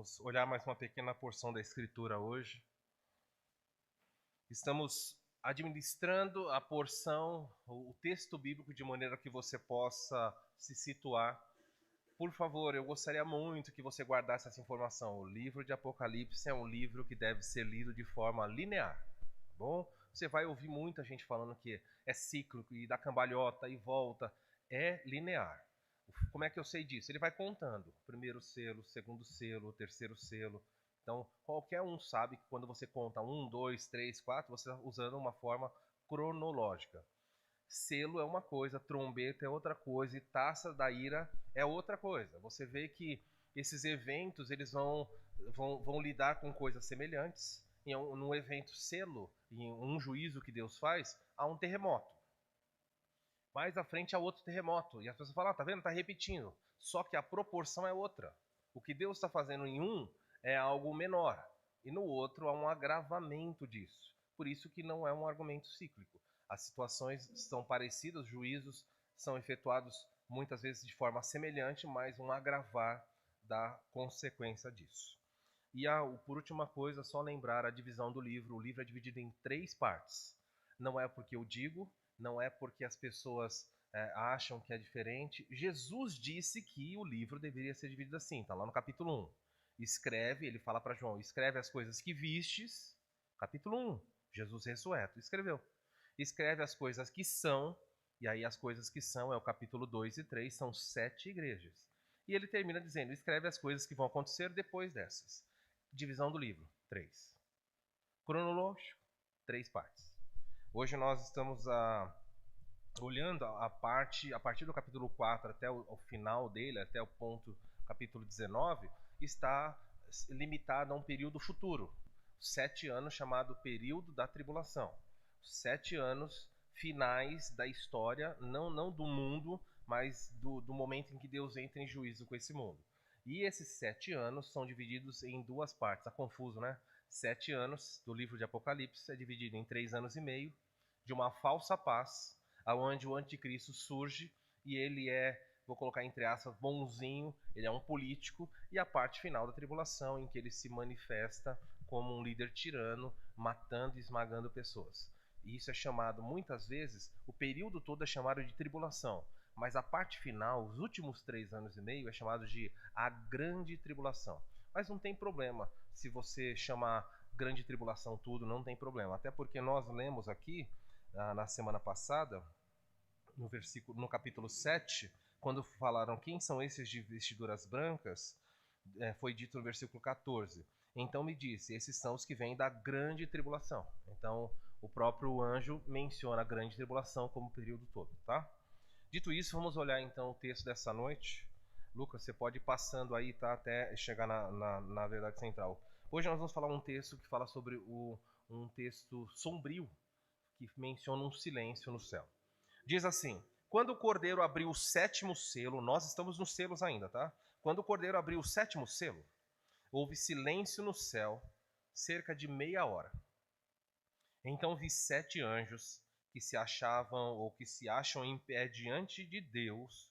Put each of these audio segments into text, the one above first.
Vamos olhar mais uma pequena porção da Escritura hoje. Estamos administrando a porção, o texto bíblico, de maneira que você possa se situar. Por favor, eu gostaria muito que você guardasse essa informação. O livro de Apocalipse é um livro que deve ser lido de forma linear, tá bom? Você vai ouvir muita gente falando que é cíclico e dá cambalhota e volta. É linear. Como é que eu sei disso? Ele vai contando. Primeiro selo, segundo selo, terceiro selo. Então, qualquer um sabe que quando você conta 1, 2, 3, 4, você está usando uma forma cronológica. Selo é uma coisa, trombeta é outra coisa e taça da ira é outra coisa. Você vê que esses eventos eles vão lidar com coisas semelhantes. Num evento selo, em um juízo que Deus faz, há um terremoto. Mais à frente há outro terremoto. E as pessoas falam, tá vendo? Tá repetindo. Só que a proporção é outra. O que Deus está fazendo em um é algo menor. E no outro há um agravamento disso. Por isso que não é um argumento cíclico. As situações são parecidas, os juízos são efetuados muitas vezes de forma semelhante, mas um agravar da consequência disso. E por última coisa, só lembrar a divisão do livro. O livro é dividido em 3 partes. Não é porque eu digo, não é porque as pessoas acham que é diferente. Jesus disse que o livro deveria ser dividido assim, está lá no capítulo 1. Escreve, ele fala para João, escreve as coisas que vistes, capítulo 1, Jesus ressurreto, escreveu. Escreve as coisas que são, e aí as coisas que são é o capítulo 2 e 3, são 7 igrejas. E ele termina dizendo, escreve as coisas que vão acontecer depois dessas. Divisão do livro, 3. Cronológico, 3 partes. Hoje nós estamos olhando a partir do capítulo 4 até o final dele, até o ponto capítulo 19, está limitado a um período futuro. 7 anos chamado período da tribulação. 7 anos finais da história, não do mundo, mas do momento em que Deus entra em juízo com esse mundo. E esses 7 anos são divididos em 2 partes. Tá confuso, né? 7 anos do livro de Apocalipse é dividido em 3 anos e meio de uma falsa paz, aonde o anticristo surge e ele vou colocar entre aspas, bonzinho, ele é um político, e a parte final da tribulação, em que ele se manifesta como um líder tirano, matando e esmagando pessoas. E isso é chamado, muitas vezes, o período todo é chamado de tribulação, mas a parte final, os últimos 3 anos e meio, é chamado de a grande tribulação. Mas não tem problema se você chamar grande tribulação tudo, não tem problema. Até porque nós lemos aqui, na semana passada, no capítulo 7, quando falaram quem são esses de vestiduras brancas, foi dito no versículo 14. Então me disse, esses são os que vêm da grande tribulação. Então o próprio anjo menciona a grande tribulação como período todo, tá? Dito isso, vamos olhar então o texto dessa noite. Lucas, você pode ir passando aí, tá? Até chegar na verdade central. Hoje nós vamos falar um texto que fala sobre um texto sombrio, que menciona um silêncio no céu. Diz assim, quando o Cordeiro abriu o 7º selo, nós estamos nos selos ainda, tá? Quando o Cordeiro abriu o 7º selo, houve silêncio no céu, cerca de meia hora. Então vi 7 anjos que se achavam ou que se acham em pé diante de Deus,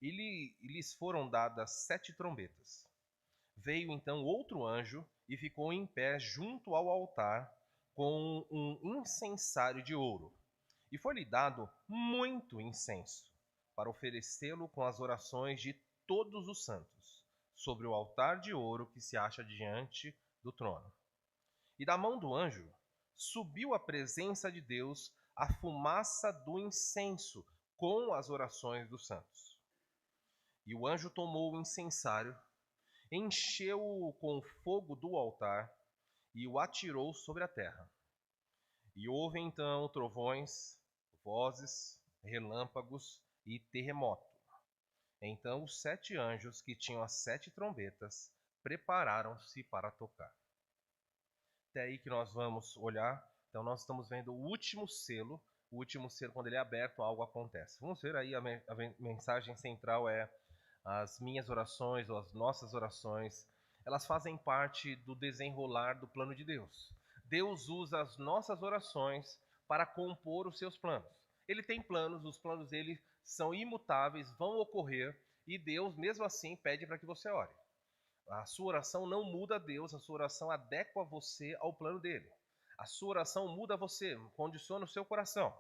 e lhes foram dadas 7 trombetas. Veio então outro anjo e ficou em pé junto ao altar com um incensário de ouro. E foi-lhe dado muito incenso, para oferecê-lo com as orações de todos os santos, sobre o altar de ouro que se acha diante do trono. E da mão do anjo subiu à presença de Deus a fumaça do incenso, com as orações dos santos. E o anjo tomou o incensário, encheu-o com o fogo do altar e o atirou sobre a terra. E houve então trovões, vozes, relâmpagos e terremoto. Então os 7 anjos que tinham as 7 trombetas prepararam-se para tocar. Até aí que nós vamos olhar. Então nós estamos vendo o último selo. O último selo, quando ele é aberto, algo acontece. Vamos ver aí, a mensagem central é: as minhas orações, ou as nossas orações, elas fazem parte do desenrolar do plano de Deus. Deus usa as nossas orações para compor os seus planos. Ele tem planos, os planos dele são imutáveis, vão ocorrer, e Deus, mesmo assim, pede para que você ore. A sua oração não muda Deus, a sua oração adequa você ao plano dele. A sua oração muda você, condiciona o seu coração.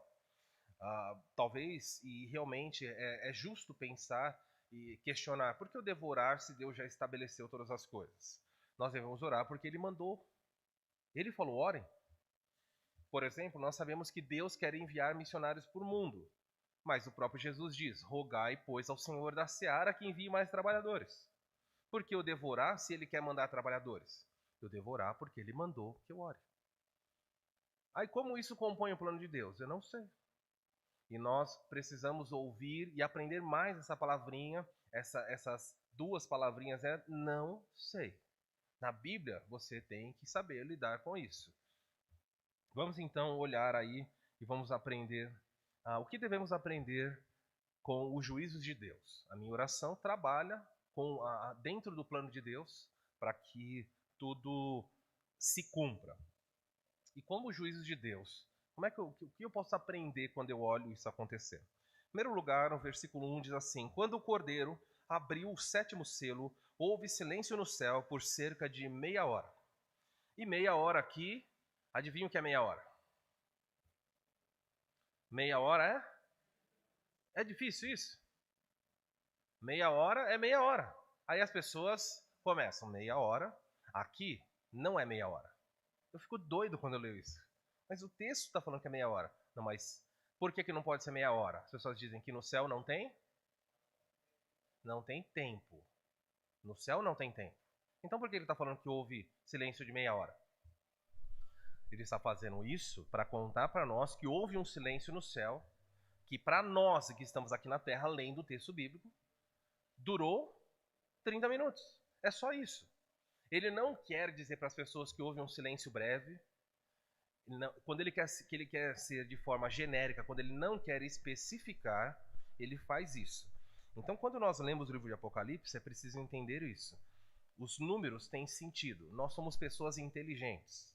Talvez, e realmente é justo pensar e questionar, por que eu devo orar se Deus já estabeleceu todas as coisas? Nós devemos orar porque Ele mandou. Ele falou, orem. Por exemplo, nós sabemos que Deus quer enviar missionários para o mundo. Mas o próprio Jesus diz, rogai, pois, ao Senhor da seara que envie mais trabalhadores. Por que eu devo orar se Ele quer mandar trabalhadores? Eu devo orar porque Ele mandou que eu ore. Aí como isso compõe o plano de Deus? Eu não sei. E nós precisamos ouvir e aprender mais essa palavrinha, essas duas palavrinhas, não sei. Na Bíblia, você tem que saber lidar com isso. Vamos então olhar aí e vamos aprender o que devemos aprender com os juízos de Deus. A minha oração trabalha dentro do plano de Deus para que tudo se cumpra. E como os juízos de Deus, o que eu posso aprender quando eu olho isso acontecer? Em primeiro lugar, o versículo 1 diz assim, quando o cordeiro abriu o 7º selo, houve silêncio no céu por cerca de meia hora. E meia hora aqui, adivinha o que é meia hora? Meia hora é? É difícil isso? Meia hora é meia hora. Aí as pessoas começam, meia hora, aqui não é meia hora. Eu fico doido quando eu leio isso. Mas o texto está falando que é meia hora. Não, mas por que não pode ser meia hora? As pessoas dizem que no céu não tem? Não tem tempo. No céu não tem tempo. Então por que ele está falando que houve silêncio de meia hora? Ele está fazendo isso para contar para nós que houve um silêncio no céu, que para nós que estamos aqui na terra, lendo o texto bíblico, durou 30 minutos. É só isso. Ele não quer dizer para as pessoas que houve um silêncio breve. Quando ele quer ser de forma genérica, quando ele não quer especificar, ele faz isso. Então, quando nós lemos o livro de Apocalipse, é preciso entender isso. Os números têm sentido. Nós somos pessoas inteligentes.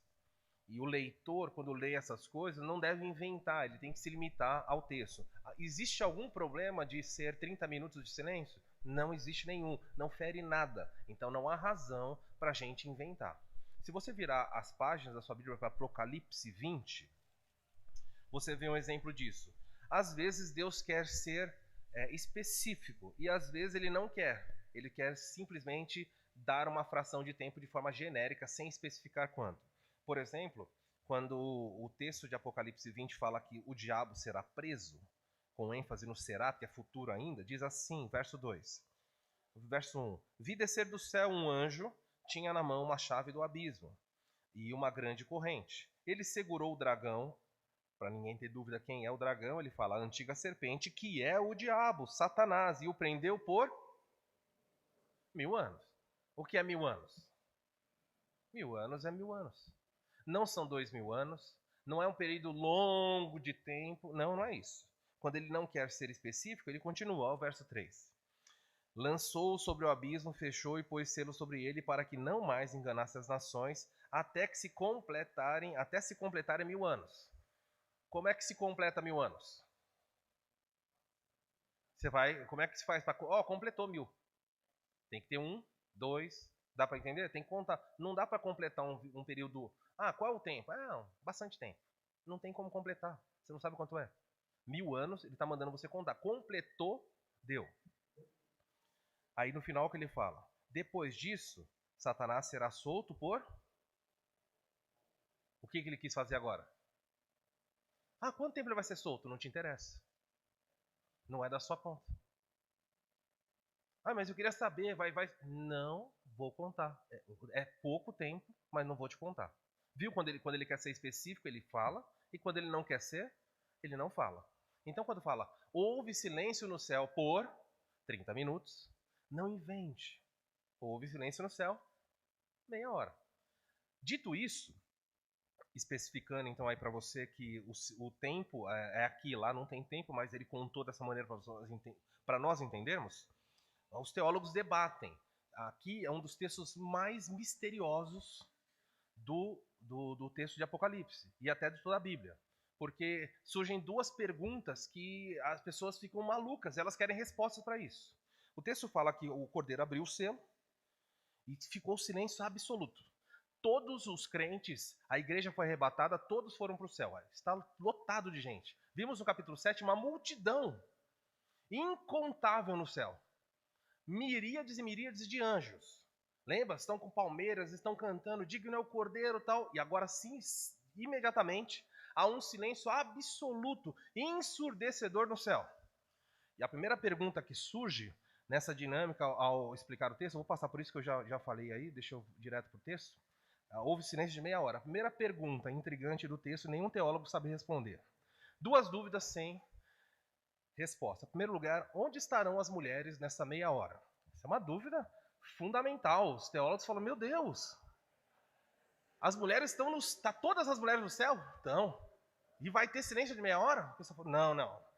E o leitor, quando lê essas coisas, não deve inventar, ele tem que se limitar ao texto. Existe algum problema de ser 30 minutos de silêncio? Não existe nenhum, não fere nada. Então não há razão para a gente inventar. Se você virar as páginas da sua Bíblia para Apocalipse 20, você vê um exemplo disso. Às vezes Deus quer ser específico e às vezes Ele não quer. Ele quer simplesmente dar uma fração de tempo de forma genérica, sem especificar quanto. Por exemplo, quando o texto de Apocalipse 20 fala que o diabo será preso, com ênfase no será, que é futuro ainda, diz assim, verso 2. Verso 1. Vi descer do céu um anjo, tinha na mão uma chave do abismo e uma grande corrente. Ele segurou o dragão, para ninguém ter dúvida quem é o dragão, ele fala a antiga serpente, que é o diabo, Satanás, e o prendeu por 1000 anos. O que é 1000 anos? 1000 anos é 1000 anos. Não são 2000 anos, não é um período longo de tempo, não é isso. Quando ele não quer ser específico, ele continua, o verso 3. Lançou-o sobre o abismo, fechou e pôs selo sobre ele para que não mais enganasse as nações, até se completarem 1000 anos. Como é que se completa 1000 anos? Como é que se faz para... completou 1000. Tem que ter 1, 2, dá para entender? Tem que contar. Não dá para completar um período... qual é o tempo? Bastante tempo. Não tem como completar. Você não sabe quanto é. 1000 anos, ele está mandando você contar. Completou, deu. Aí no final o que ele fala? Depois disso, Satanás será solto por... O que ele quis fazer agora? Quanto tempo ele vai ser solto? Não te interessa. Não é da sua conta. Mas eu queria saber, vai. Não vou contar. É pouco tempo, mas não vou te contar. Viu? Quando ele quer ser específico, ele fala. E quando ele não quer ser, ele não fala. Então quando fala, houve silêncio no céu por 30 minutos, não invente. Houve silêncio no céu, meia hora. Dito isso, especificando então aí para você que o tempo é aqui, lá não tem tempo, mas ele contou dessa maneira para nós entendermos, os teólogos debatem. Aqui é um dos textos mais misteriosos do texto de Apocalipse e até de toda a Bíblia. Porque surgem duas perguntas que as pessoas ficam malucas, elas querem respostas para isso. O texto fala que o cordeiro abriu o selo E ficou silêncio absoluto. Todos os crentes, a igreja foi arrebatada, todos foram para o céu. Está lotado de gente. Vimos no capítulo 7 uma multidão incontável no céu. Miríades e miríades de anjos. Lembra? Estão com palmeiras, estão cantando, digno é o cordeiro, tal. E agora sim, imediatamente, há um silêncio absoluto, ensurdecedor no céu. E a primeira pergunta que surge nessa dinâmica ao explicar o texto, eu vou passar por isso que eu já falei aí, deixa eu ir direto para o texto. Houve silêncio de meia hora. A primeira pergunta intrigante do texto, nenhum teólogo sabe responder. Duas dúvidas sem resposta. Em primeiro lugar, onde estarão as mulheres nessa meia hora? Essa é uma dúvida fundamental. Os teólogos falam, meu Deus, as mulheres estão tá todas as mulheres no céu? Estão. E vai ter silêncio de meia hora? A pessoa fala, não.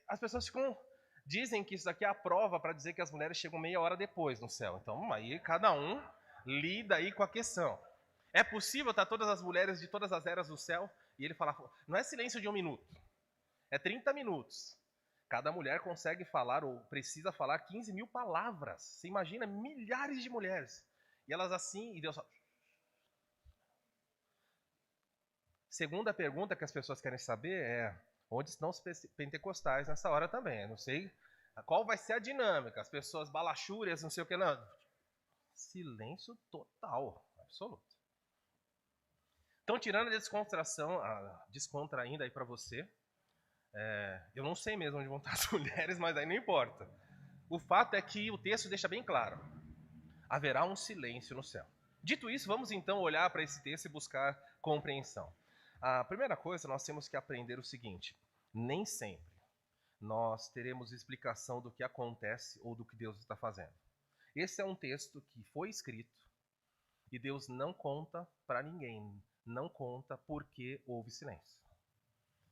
As pessoas dizem que isso aqui é a prova para dizer que as mulheres chegam meia hora depois no céu. Então, aí cada um lida aí com a questão. É possível estar todas as mulheres de todas as eras no céu? E ele fala, não é silêncio de 1 minuto, é 30 minutos. Cada mulher consegue falar, ou precisa falar, 15 mil palavras. Você imagina, milhares de mulheres. E elas assim, e Deus fala... Segunda pergunta que as pessoas querem saber é, onde estão os pentecostais nessa hora também? Eu não sei qual vai ser a dinâmica. As pessoas balachúrias, não sei o que, não. Silêncio total, absoluto. Então, tirando a descontração, descontraindo aí para você, eu não sei mesmo onde vão estar as mulheres, mas aí não importa. O fato é que o texto deixa bem claro: haverá um silêncio no céu. Dito isso, vamos então olhar para esse texto e buscar compreensão. A primeira coisa, nós temos que aprender o seguinte: nem sempre nós teremos explicação do que acontece ou do que Deus está fazendo. Esse é um texto que foi escrito e Deus não conta para ninguém, não conta porque houve silêncio.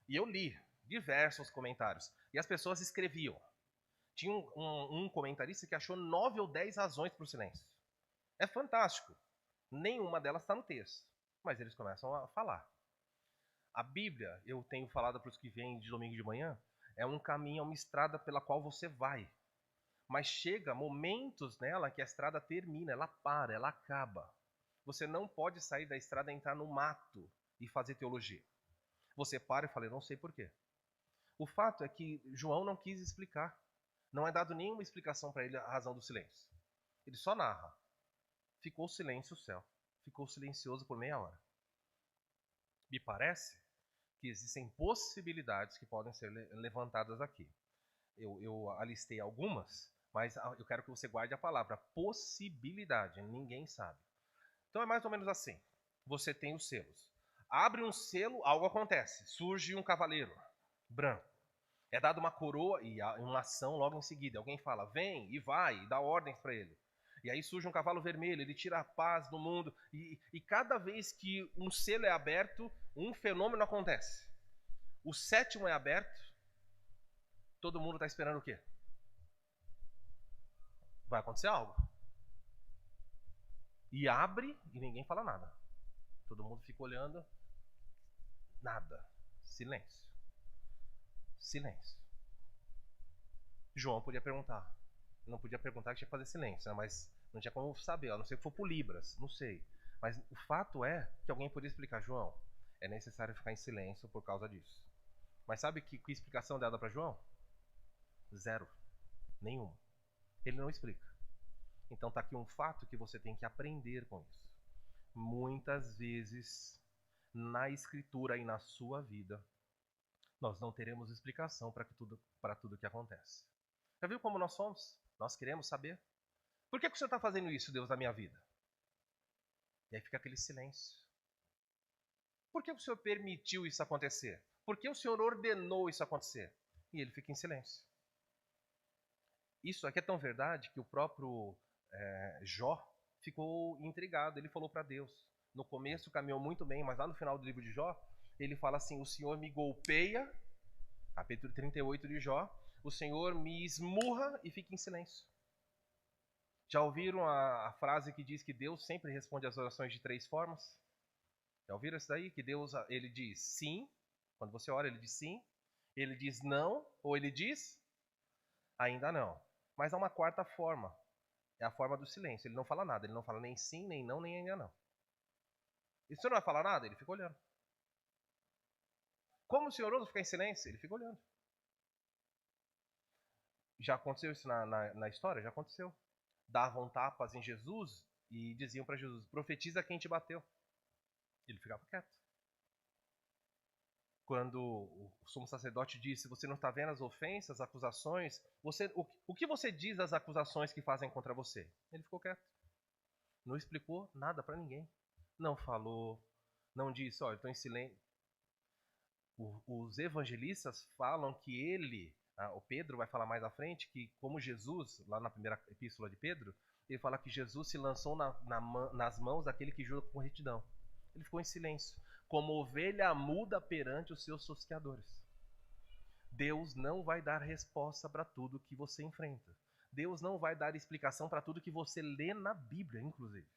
E eu li diversos comentários e as pessoas escreviam. Tinha um comentarista que achou 9 ou 10 razões para o silêncio. É fantástico. Nenhuma delas está no texto, mas eles começam a falar. A Bíblia, eu tenho falado para os que vêm de domingo de manhã, é um caminho, é uma estrada pela qual você vai. Mas chega momentos nela que a estrada termina, ela para, ela acaba. Você não pode sair da estrada e entrar no mato e fazer teologia. Você para e fala, eu não sei porquê. O fato é que João não quis explicar. Não é dado nenhuma explicação para ele a razão do silêncio. Ele só narra. Ficou silêncio o céu. Ficou silencioso por meia hora. Me parece que existem possibilidades que podem ser levantadas aqui. Eu alistei algumas, mas eu quero que você guarde a palavra possibilidade. Ninguém sabe. Então é mais ou menos assim. Você tem os selos. Abre um selo, algo acontece. Surge um cavaleiro branco. É dada uma coroa e uma ação logo em seguida. Alguém fala, vem e vai, e dá ordens para ele. E aí surge um cavalo vermelho, ele tira a paz do mundo. E cada vez que um selo é aberto, um fenômeno acontece. O 7º é aberto, todo mundo está esperando o quê? Vai acontecer algo. E abre e ninguém fala nada. Todo mundo fica olhando. Nada. Silêncio. Silêncio. João podia perguntar. Não podia perguntar que tinha que fazer silêncio, né? Mas não tinha como saber. A não ser que for por Libras, não sei. Mas o fato é que alguém podia explicar, João, é necessário ficar em silêncio por causa disso. Mas sabe que explicação dada para João? Zero. Nenhuma. Ele não explica. Então está aqui um fato que você tem que aprender com isso. Muitas vezes, na escritura e na sua vida, nós não teremos explicação para tudo que acontece. Já viu como nós somos? Nós queremos saber. Por que o Senhor está fazendo isso, Deus, na minha vida? E aí fica aquele silêncio. Por que o Senhor permitiu isso acontecer? Por que o Senhor ordenou isso acontecer? E ele fica em silêncio. Isso aqui é tão verdade que o próprio Jó ficou intrigado. Ele falou para Deus. No começo caminhou muito bem, mas lá no final do livro de Jó, ele fala assim, o Senhor me golpeia, capítulo 38 de Jó, o Senhor me esmurra e fica em silêncio. Já ouviram a frase que diz que Deus sempre responde às orações de 3 formas? Já ouviram isso daí? Que Deus, ele diz sim, quando você ora ele diz sim, ele diz não, ou ele diz ainda não. Mas há uma 4ª forma. É a forma do silêncio. Ele não fala nada. Ele não fala nem sim, nem não, nem ainda não. E se não vai falar nada, ele fica olhando. Como o senhor ousa ficar em silêncio? Ele fica olhando. Já aconteceu isso na história? Já aconteceu. Davam tapas em Jesus e diziam para Jesus, profetiza quem te bateu. Ele ficava quieto. Quando o sumo sacerdote disse, você não está vendo as ofensas, as acusações? O que você diz das acusações que fazem contra você? Ele ficou quieto. Não explicou nada para ninguém. Não falou, não disse, olha, estou em silêncio. Os evangelistas falam que o Pedro vai falar mais à frente, que como Jesus, lá na primeira epístola de Pedro, ele fala que Jesus se lançou nas mãos daquele que jura com retidão. Ele ficou em silêncio, como ovelha muda perante os seus tosqueadores. Deus não vai dar resposta para tudo que você enfrenta. Deus não vai dar explicação para tudo que você lê na Bíblia, inclusive.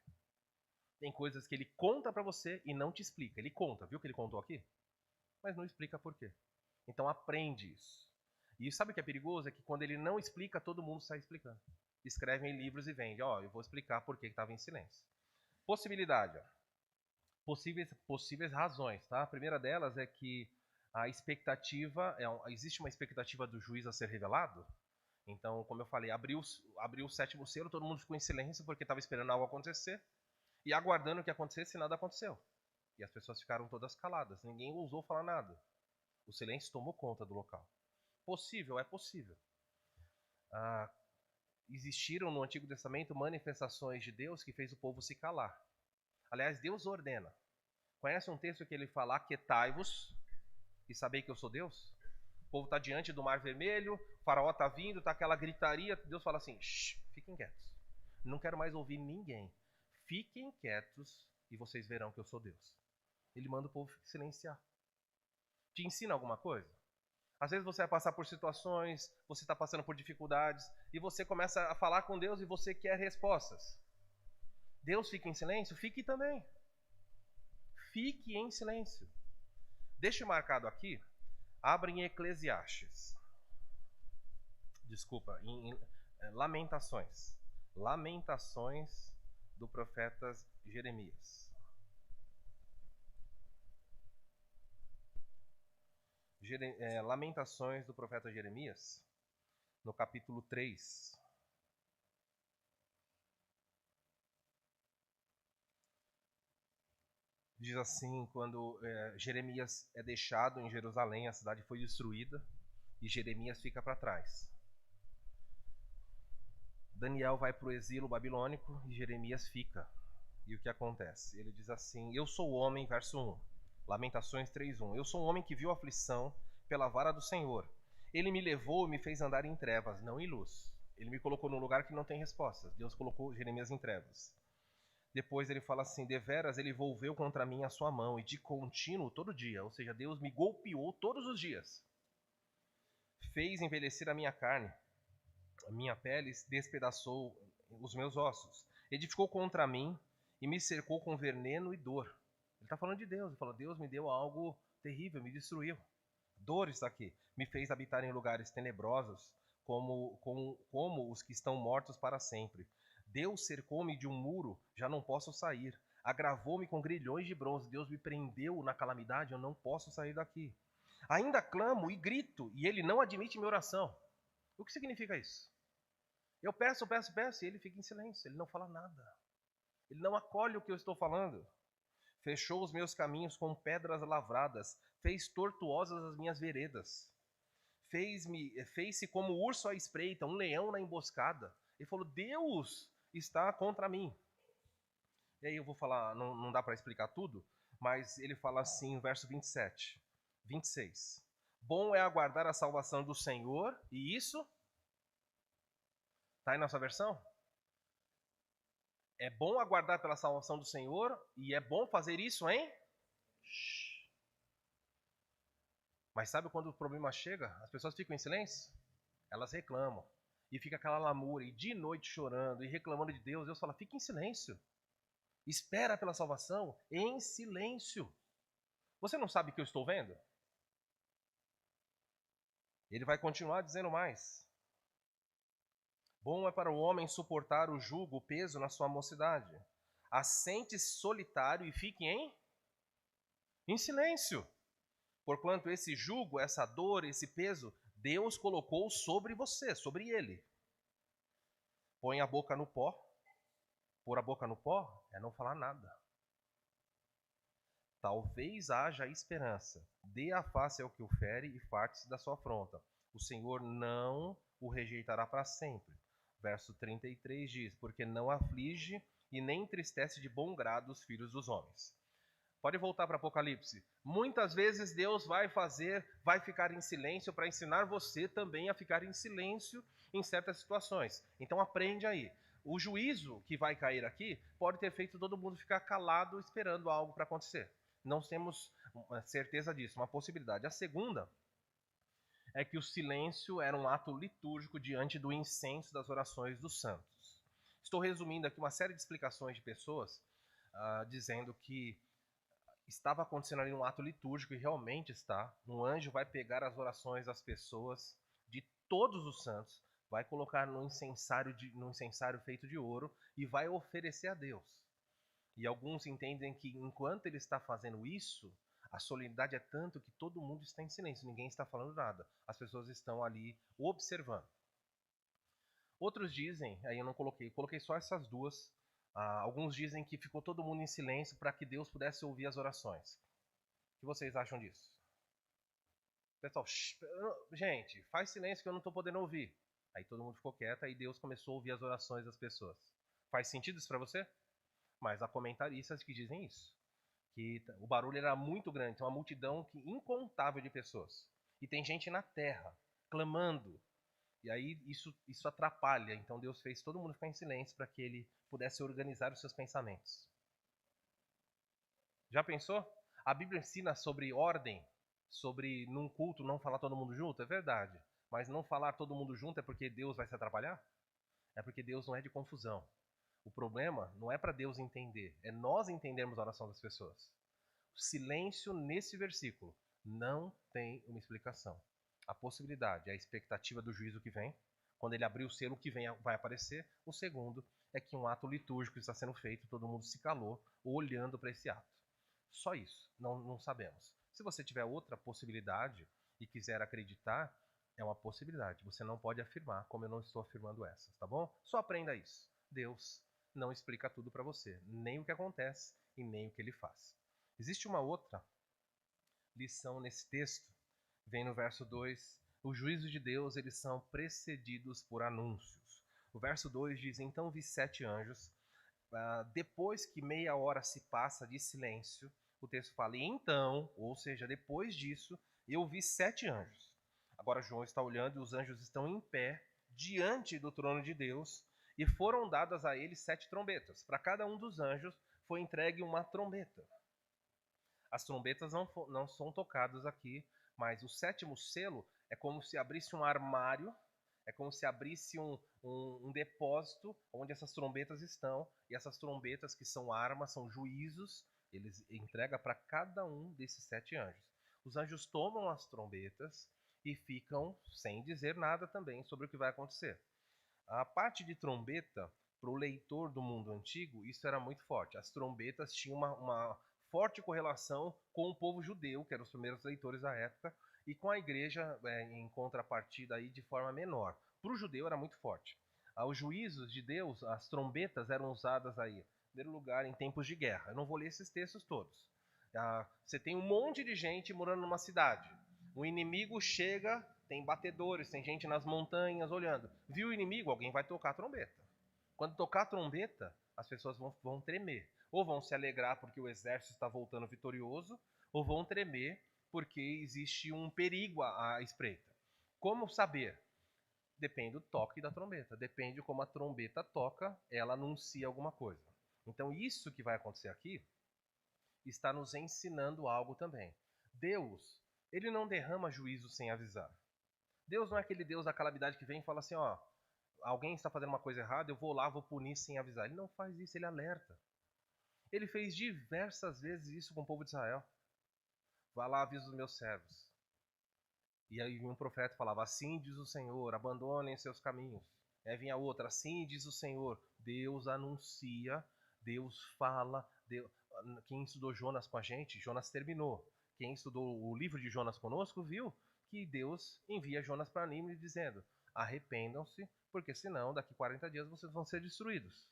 Tem coisas que ele conta para você e não te explica. Ele conta, viu que ele contou aqui? Mas não explica por quê. Então aprende isso. E sabe o que é perigoso? É que quando ele não explica, todo mundo sai explicando. Escrevem livros e vende. Eu vou explicar por que estava em silêncio. Possibilidade. Possíveis razões. Tá? A primeira delas é que a expectativa, existe uma expectativa do juiz a ser revelado. Então, como eu falei, abriu o sétimo selo, todo mundo ficou em silêncio porque estava esperando algo acontecer e aguardando o que acontecesse e nada aconteceu. E as pessoas ficaram todas caladas, ninguém ousou falar nada. O silêncio tomou conta do local. Possível, é possível. Existiram no Antigo Testamento manifestações de Deus que fez o povo se calar. Aliás, Deus ordena. Conhece um texto que ele fala, aquietai-vos e sabei que eu sou Deus? O povo está diante do Mar Vermelho, o faraó está vindo, está aquela gritaria, Deus fala assim, fiquem quietos. Não quero mais ouvir ninguém. Fiquem quietos e vocês verão que eu sou Deus. Ele manda o povo silenciar. Te ensina alguma coisa? Às vezes você vai passar por situações, você está passando por dificuldades, e você começa a falar com Deus e você quer respostas. Deus fica em silêncio? Fique também. Fique em silêncio. Deixe marcado aqui, abra em Eclesiastes. Desculpa, em Lamentações. Lamentações do profeta Jeremias. Lamentações do profeta Jeremias, no capítulo 3. Diz assim, quando Jeremias é deixado em Jerusalém, a cidade foi destruída, e Jeremias fica para trás. Daniel vai para o exílio babilônico e Jeremias fica. E o que acontece? Ele diz assim, eu sou o homem, verso 1, Lamentações 3:1. Eu sou um homem que viu aflição pela vara do Senhor. Ele me levou e me fez andar em trevas, não em luz. Ele me colocou num lugar que não tem respostas. Deus colocou Jeremias em trevas. Depois ele fala assim, deveras ele volveu contra mim a sua mão, e de contínuo todo dia. Ou seja, Deus me golpeou todos os dias. Fez envelhecer a minha carne. A minha pele despedaçou os meus ossos. Edificou contra mim e me cercou com veneno e dor. Ele está falando de Deus. Ele fala, Deus me deu algo terrível, me destruiu. Dor está aqui. Me fez habitar em lugares tenebrosos, como os que estão mortos para sempre. Deus cercou-me de um muro, já não posso sair. Agravou-me com grilhões de bronze. Deus me prendeu na calamidade, eu não posso sair daqui. Ainda clamo e grito, e ele não admite minha oração. O que significa isso? Eu peço, e ele fica em silêncio, ele não fala nada. Ele não acolhe o que eu estou falando. Fechou os meus caminhos com pedras lavradas, fez tortuosas as minhas veredas. Fez-se como urso à espreita, um leão na emboscada. Ele falou, Deus está contra mim. E aí eu vou falar, não dá para explicar tudo, mas ele fala assim, verso 27, 26. Bom é aguardar a salvação do Senhor, e isso... Está aí na sua versão? É bom aguardar pela salvação do Senhor, e é bom fazer isso, hein? Mas sabe quando o problema chega? As pessoas ficam em silêncio? Elas reclamam. E fica aquela lamúria, e de noite chorando, e reclamando de Deus. Deus fala, fica em silêncio. Espera pela salvação em silêncio. Você não sabe o que eu estou vendo? Ele vai continuar dizendo mais. Bom é para o homem suportar o jugo, o peso na sua mocidade. Assente-se solitário e fique em silêncio. Porquanto esse jugo, essa dor, esse peso, Deus colocou sobre você, sobre ele. Põe a boca no pó. Pôr a boca no pó é não falar nada. Talvez haja esperança. Dê a face ao que o fere e farte-se da sua afronta. O Senhor não o rejeitará para sempre. Verso 33 diz: porque não aflige e nem entristece de bom grado os filhos dos homens. Pode voltar para Apocalipse. Muitas vezes Deus vai ficar em silêncio para ensinar você também a ficar em silêncio em certas situações. Então aprende aí. O juízo que vai cair aqui pode ter feito todo mundo ficar calado esperando algo para acontecer. Não temos certeza disso, uma possibilidade. A segunda é que o silêncio era um ato litúrgico diante do incenso das orações dos santos. Estou resumindo aqui uma série de explicações de pessoas dizendo que estava acontecendo ali um ato litúrgico, e realmente está. Um anjo vai pegar as orações das pessoas, de todos os santos, vai colocar num incensário feito de ouro e vai oferecer a Deus. E alguns entendem que enquanto ele está fazendo isso, a solenidade é tanto que todo mundo está em silêncio, ninguém está falando nada. As pessoas estão ali observando. Outros dizem, aí eu não coloquei só essas duas. Alguns dizem que ficou todo mundo em silêncio para que Deus pudesse ouvir as orações. O que vocês acham disso? Pessoal, gente, faz silêncio que eu não estou podendo ouvir. Aí todo mundo ficou quieto, aí Deus começou a ouvir as orações das pessoas. Faz sentido isso para você? Mas há comentaristas que dizem isso. Que o barulho era muito grande, então uma multidão incontável de pessoas. E tem gente na terra, clamando. E aí isso atrapalha. Então Deus fez todo mundo ficar em silêncio para que ele pudesse organizar os seus pensamentos. Já pensou? A Bíblia ensina sobre ordem, sobre num culto não falar todo mundo junto, é verdade. Mas não falar todo mundo junto é porque Deus vai se atrapalhar? É porque Deus não é de confusão. O problema não é para Deus entender, é nós entendermos a oração das pessoas. O silêncio nesse versículo não tem uma explicação. A possibilidade, a expectativa do juízo que vem, quando ele abrir o selo, o que vem vai aparecer. O segundo é que um ato litúrgico está sendo feito, todo mundo se calou, olhando para esse ato. Só isso, não sabemos. Se você tiver outra possibilidade e quiser acreditar, é uma possibilidade. Você não pode afirmar, como eu não estou afirmando essas, tá bom? Só aprenda isso. Deus não explica tudo para você, nem o que acontece e nem o que ele faz. Existe uma outra lição nesse texto, vem no verso 2, os juízos de Deus, eles são precedidos por anúncios. O verso 2 diz, então vi 7 anjos, depois que meia hora se passa de silêncio, o texto fala, e então, ou seja, depois disso, eu vi 7 anjos. Agora João está olhando e os anjos estão em pé, diante do trono de Deus, e foram dadas a eles 7 trombetas. Para cada um dos anjos foi entregue uma trombeta. As trombetas não são tocadas aqui, mas o 7º selo é como se abrisse um armário, é como se abrisse um depósito onde essas trombetas estão, e essas trombetas que são armas, são juízos, eles entregam para cada um desses 7 anjos. Os anjos tomam as trombetas e ficam sem dizer nada também sobre o que vai acontecer. A parte de trombeta, para o leitor do mundo antigo, isso era muito forte. As trombetas tinham uma forte correlação com o povo judeu, que eram os primeiros leitores da época, e com a igreja em contrapartida aí de forma menor. Para o judeu era muito forte. Os juízos de Deus, as trombetas eram usadas aí, em primeiro lugar, em tempos de guerra. Eu não vou ler esses textos todos. Você tem um monte de gente morando numa cidade. O inimigo chega, tem batedores, tem gente nas montanhas olhando. Viu o inimigo? Alguém vai tocar a trombeta. Quando tocar a trombeta, as pessoas vão tremer. Ou vão se alegrar porque o exército está voltando vitorioso, ou vão tremer porque existe um perigo à espreita. Como saber? Depende do toque da trombeta. Depende de como a trombeta toca, ela anuncia alguma coisa. Então isso que vai acontecer aqui está nos ensinando algo também. Deus, ele não derrama juízo sem avisar. Deus não é aquele Deus da calamidade que vem e fala assim, ó, alguém está fazendo uma coisa errada, eu vou lá, vou punir sem avisar. Ele não faz isso, ele alerta. Ele fez diversas vezes isso com o povo de Israel. Vá lá, avisa os meus servos. E aí um profeta falava, assim diz o Senhor, abandonem seus caminhos. Vinha outra, assim diz o Senhor. Deus anuncia, Deus fala. Quem estudou Jonas com a gente, Jonas terminou. Quem estudou o livro de Jonas conosco, viu que Deus envia Jonas para Nínive dizendo: arrependam-se, porque senão daqui 40 dias vocês vão ser destruídos.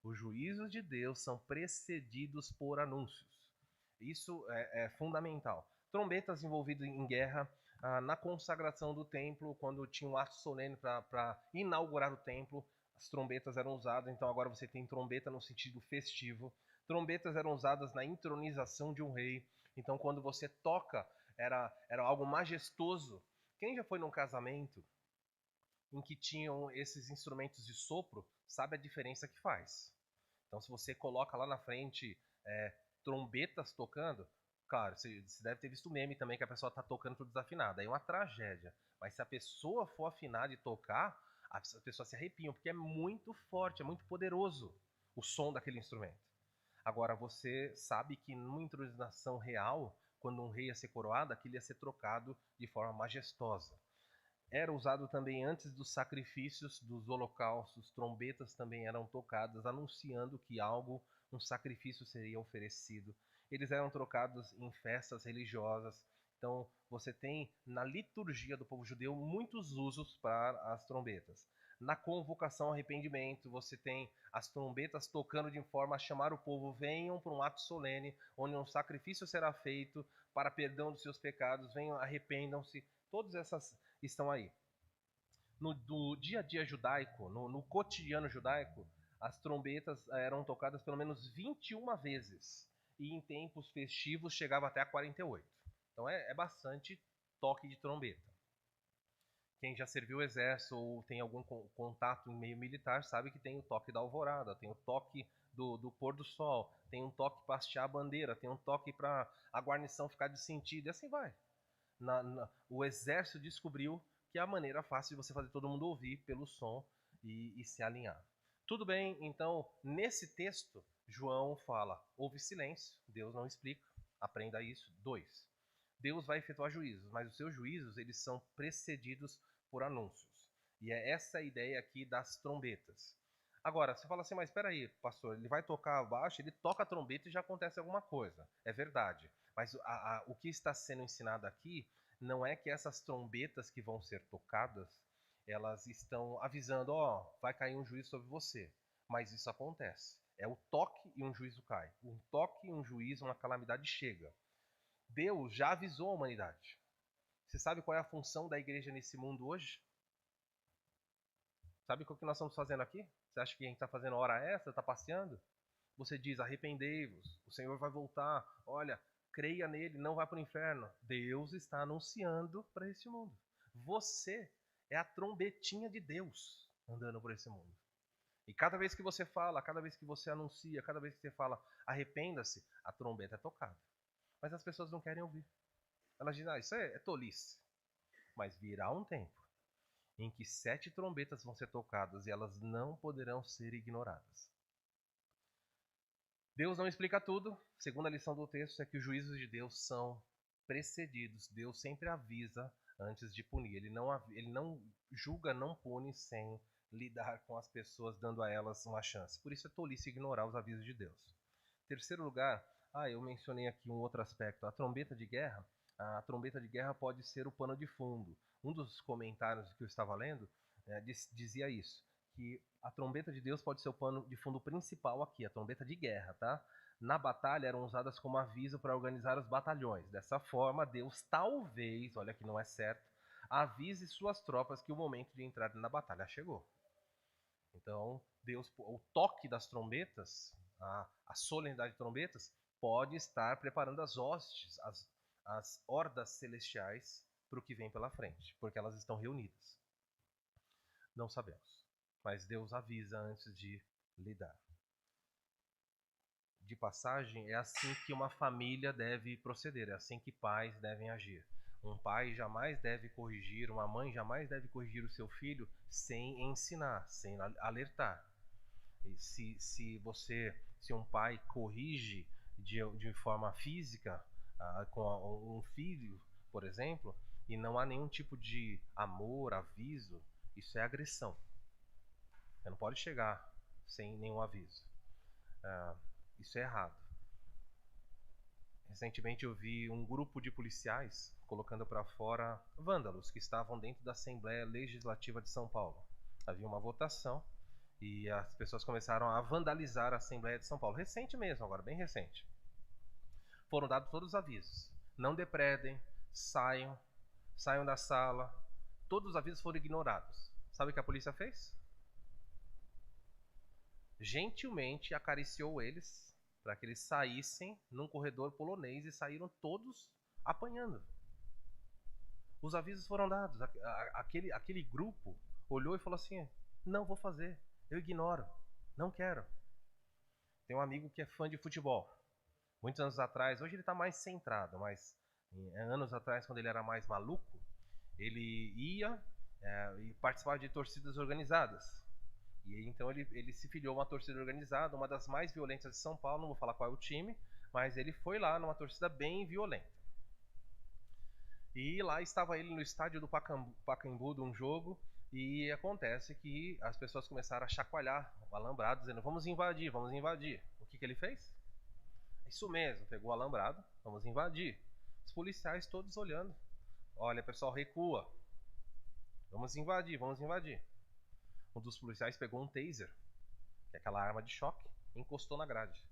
Os juízos de Deus são precedidos por anúncios. Isso é fundamental. Trombetas envolvidas em guerra, na consagração do templo, quando tinha um ato solene para inaugurar o templo, as trombetas eram usadas. Então agora você tem trombeta no sentido festivo. Trombetas eram usadas na entronização de um rei. Então quando você toca, era algo majestoso. Quem já foi num casamento em que tinham esses instrumentos de sopro, sabe a diferença que faz. Então se você coloca lá na frente trombetas tocando, claro, você deve ter visto o meme também que a pessoa está tocando tudo desafinado. Aí é uma tragédia. Mas se a pessoa for afinada e tocar, a pessoa se arrepia, porque é muito forte, é muito poderoso o som daquele instrumento. Agora, você sabe que numa intronização real, quando um rei ia ser coroado, aquilo ia ser trocado de forma majestosa. Era usado também antes dos sacrifícios, dos holocaustos, trombetas também eram tocadas, anunciando que um sacrifício seria oferecido. Eles eram trocados em festas religiosas. Então, você tem na liturgia do povo judeu muitos usos para as trombetas. Na convocação ao arrependimento, você tem as trombetas tocando de forma a chamar o povo: venham para um ato solene, onde um sacrifício será feito para perdão dos seus pecados, venham, arrependam-se. Todas essas estão aí. No dia a dia judaico, no cotidiano judaico, as trombetas eram tocadas pelo menos 21 vezes. E em tempos festivos chegava até a 48. Então é bastante toque de trombeta. Quem já serviu o exército ou tem algum contato em meio militar sabe que tem o toque da alvorada, tem o toque do pôr do sol, tem um toque para hastear a bandeira, tem um toque para a guarnição ficar de sentido, e assim vai. O exército descobriu que é a maneira fácil de você fazer todo mundo ouvir pelo som e se alinhar. Tudo bem, então, nesse texto, João fala: houve silêncio, Deus não explica, aprenda isso. 2. Deus vai efetuar juízos, mas os seus juízos eles são precedidos por anúncios. E é essa a ideia aqui das trombetas. Agora, você fala assim, mas espera aí, pastor, ele vai tocar abaixo, ele toca a trombeta e já acontece alguma coisa. É verdade. Mas o que está sendo ensinado aqui não é que essas trombetas que vão ser tocadas, elas estão avisando, ó, vai cair um juízo sobre você. Mas isso acontece. É o toque e um juízo cai. Um toque e um juízo, uma calamidade chega. Deus já avisou a humanidade. Você sabe qual é a função da igreja nesse mundo hoje? Sabe o que nós estamos fazendo aqui? Você acha que a gente está fazendo hora extra, está passeando? Você diz, arrependei-vos, o Senhor vai voltar, olha, creia nele, não vá para o inferno. Deus está anunciando para esse mundo. Você é a trombetinha de Deus andando por esse mundo. E cada vez que você fala, cada vez que você anuncia, cada vez que você fala, arrependa-se, a trombeta é tocada. Mas as pessoas não querem ouvir. Elas dizem, isso é tolice. Mas virá um tempo em que 7 trombetas vão ser tocadas e elas não poderão ser ignoradas. Deus não explica tudo. Segunda lição do texto é que os juízos de Deus são precedidos. Deus sempre avisa antes de punir. Ele não julga, não pune sem lidar com as pessoas, dando a elas uma chance. Por isso é tolice ignorar os avisos de Deus. Terceiro lugar, eu mencionei aqui um outro aspecto. A trombeta de guerra pode ser o pano de fundo. Um dos comentários que eu estava lendo dizia isso, que a trombeta de Deus pode ser o pano de fundo principal aqui, a trombeta de guerra, tá? Na batalha eram usadas como aviso para organizar os batalhões. Dessa forma, Deus talvez, olha que não é certo, avise suas tropas que o momento de entrar na batalha chegou. Então, o toque das trombetas, a solenidade de trombetas, pode estar preparando as hostes, as hordas celestiais para o que vem pela frente, porque elas estão reunidas. Não sabemos, mas Deus avisa antes de lidar. De passagem, é assim que uma família deve proceder, é assim que pais devem agir. Um pai jamais deve corrigir, uma mãe jamais deve corrigir o seu filho sem ensinar, sem alertar. E se um pai corrige de forma física com um filho, por exemplo, e não há nenhum tipo de amor, aviso, isso é agressão. Você não pode chegar sem nenhum aviso. Isso é errado. Recentemente eu vi um grupo de policiais colocando para fora vândalos que estavam dentro da Assembleia Legislativa de São Paulo. Havia uma votação e as pessoas começaram a vandalizar a Assembleia de São Paulo. Recente mesmo, agora bem recente. Foram dados todos os avisos. Não depredem, saiam da sala. Todos os avisos foram ignorados. Sabe o que a polícia fez? Gentilmente acariciou eles para que eles saíssem num corredor polonês e saíram todos apanhando. Os avisos foram dados. Aquele grupo olhou e falou assim: não vou fazer, eu ignoro, não quero. Tem um amigo que é fã de futebol. Muitos anos atrás, hoje ele está mais centrado, mas anos atrás, quando ele era mais maluco, ele ia e participava de torcidas organizadas. E então ele se filiou a uma torcida organizada, uma das mais violentas de São Paulo, não vou falar qual é o time, mas ele foi lá numa torcida bem violenta. E lá estava ele no estádio do Pacaembu de um jogo, e acontece que as pessoas começaram a chacoalhar o alambrado, dizendo: vamos invadir, vamos invadir. O que ele fez? Isso mesmo, pegou o alambrado, vamos invadir. Os policiais todos olhando: olha, pessoal, recua, vamos invadir, vamos invadir. Um dos policiais pegou um taser, que é aquela arma de choque, e encostou na grade.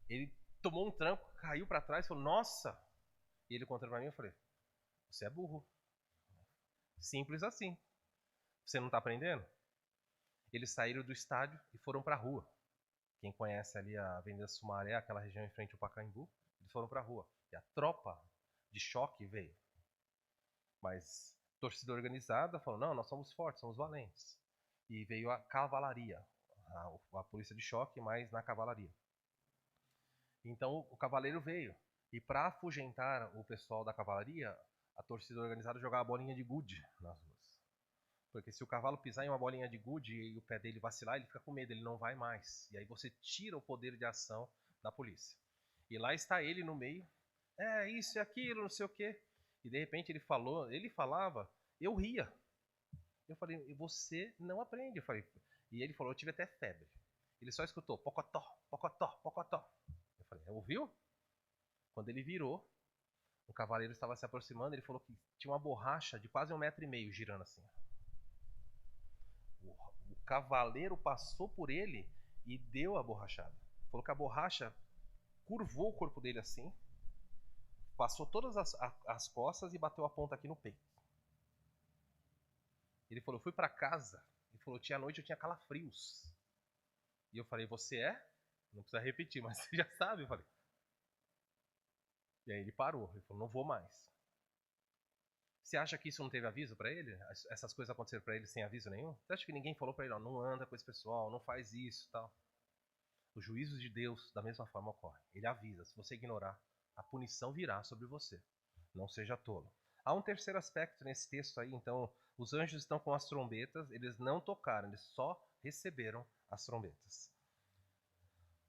Ele tomou um tranco, caiu para trás e falou: nossa! E ele contou para mim, eu falei: você é burro. Simples assim. Você não está aprendendo? Eles saíram do estádio e foram para a rua. Quem conhece ali a Avenida Sumaré, aquela região em frente ao Pacaembu, eles foram para a rua. E a tropa de choque veio. Mas torcida organizada falou: não, nós somos fortes, somos valentes. E veio a cavalaria, a polícia de choque, mas na cavalaria. Então o cavaleiro veio. E para afugentar o pessoal da cavalaria, a torcida organizada jogava a bolinha de gude nas ruas. Porque se o cavalo pisar em uma bolinha de gude e o pé dele vacilar, ele fica com medo, ele não vai mais. E aí você tira o poder de ação da polícia. E lá está ele no meio. Isso e aquilo, não sei o quê. E de repente ele falava, eu ria. Eu falei: você não aprende. E ele falou: eu tive até febre. Ele só escutou pocotó, pocotó, pocotó. Eu falei: ouviu? Quando ele virou, o cavaleiro estava se aproximando, ele falou que tinha uma borracha de quase 1,5 m girando assim. O cavaleiro passou por ele e deu a borrachada. Falou que a borracha curvou o corpo dele assim, passou todas as costas e bateu a ponta aqui no peito. Ele falou: eu fui para casa. Ele falou: à noite eu tinha calafrios. E eu falei: você é? Não precisa repetir, mas você já sabe. Eu falei. E aí ele parou. Ele falou: não vou mais. Você acha que isso não teve aviso para ele? Essas coisas aconteceram para ele sem aviso nenhum? Você acha que ninguém falou para ele: ó, não anda com esse pessoal, não faz isso, tal? Os juízos de Deus da mesma forma ocorrem. Ele avisa: se você ignorar, a punição virá sobre você. Não seja tolo. Há um terceiro aspecto nesse texto aí. Então, os anjos estão com as trombetas, eles não tocaram, eles só receberam as trombetas.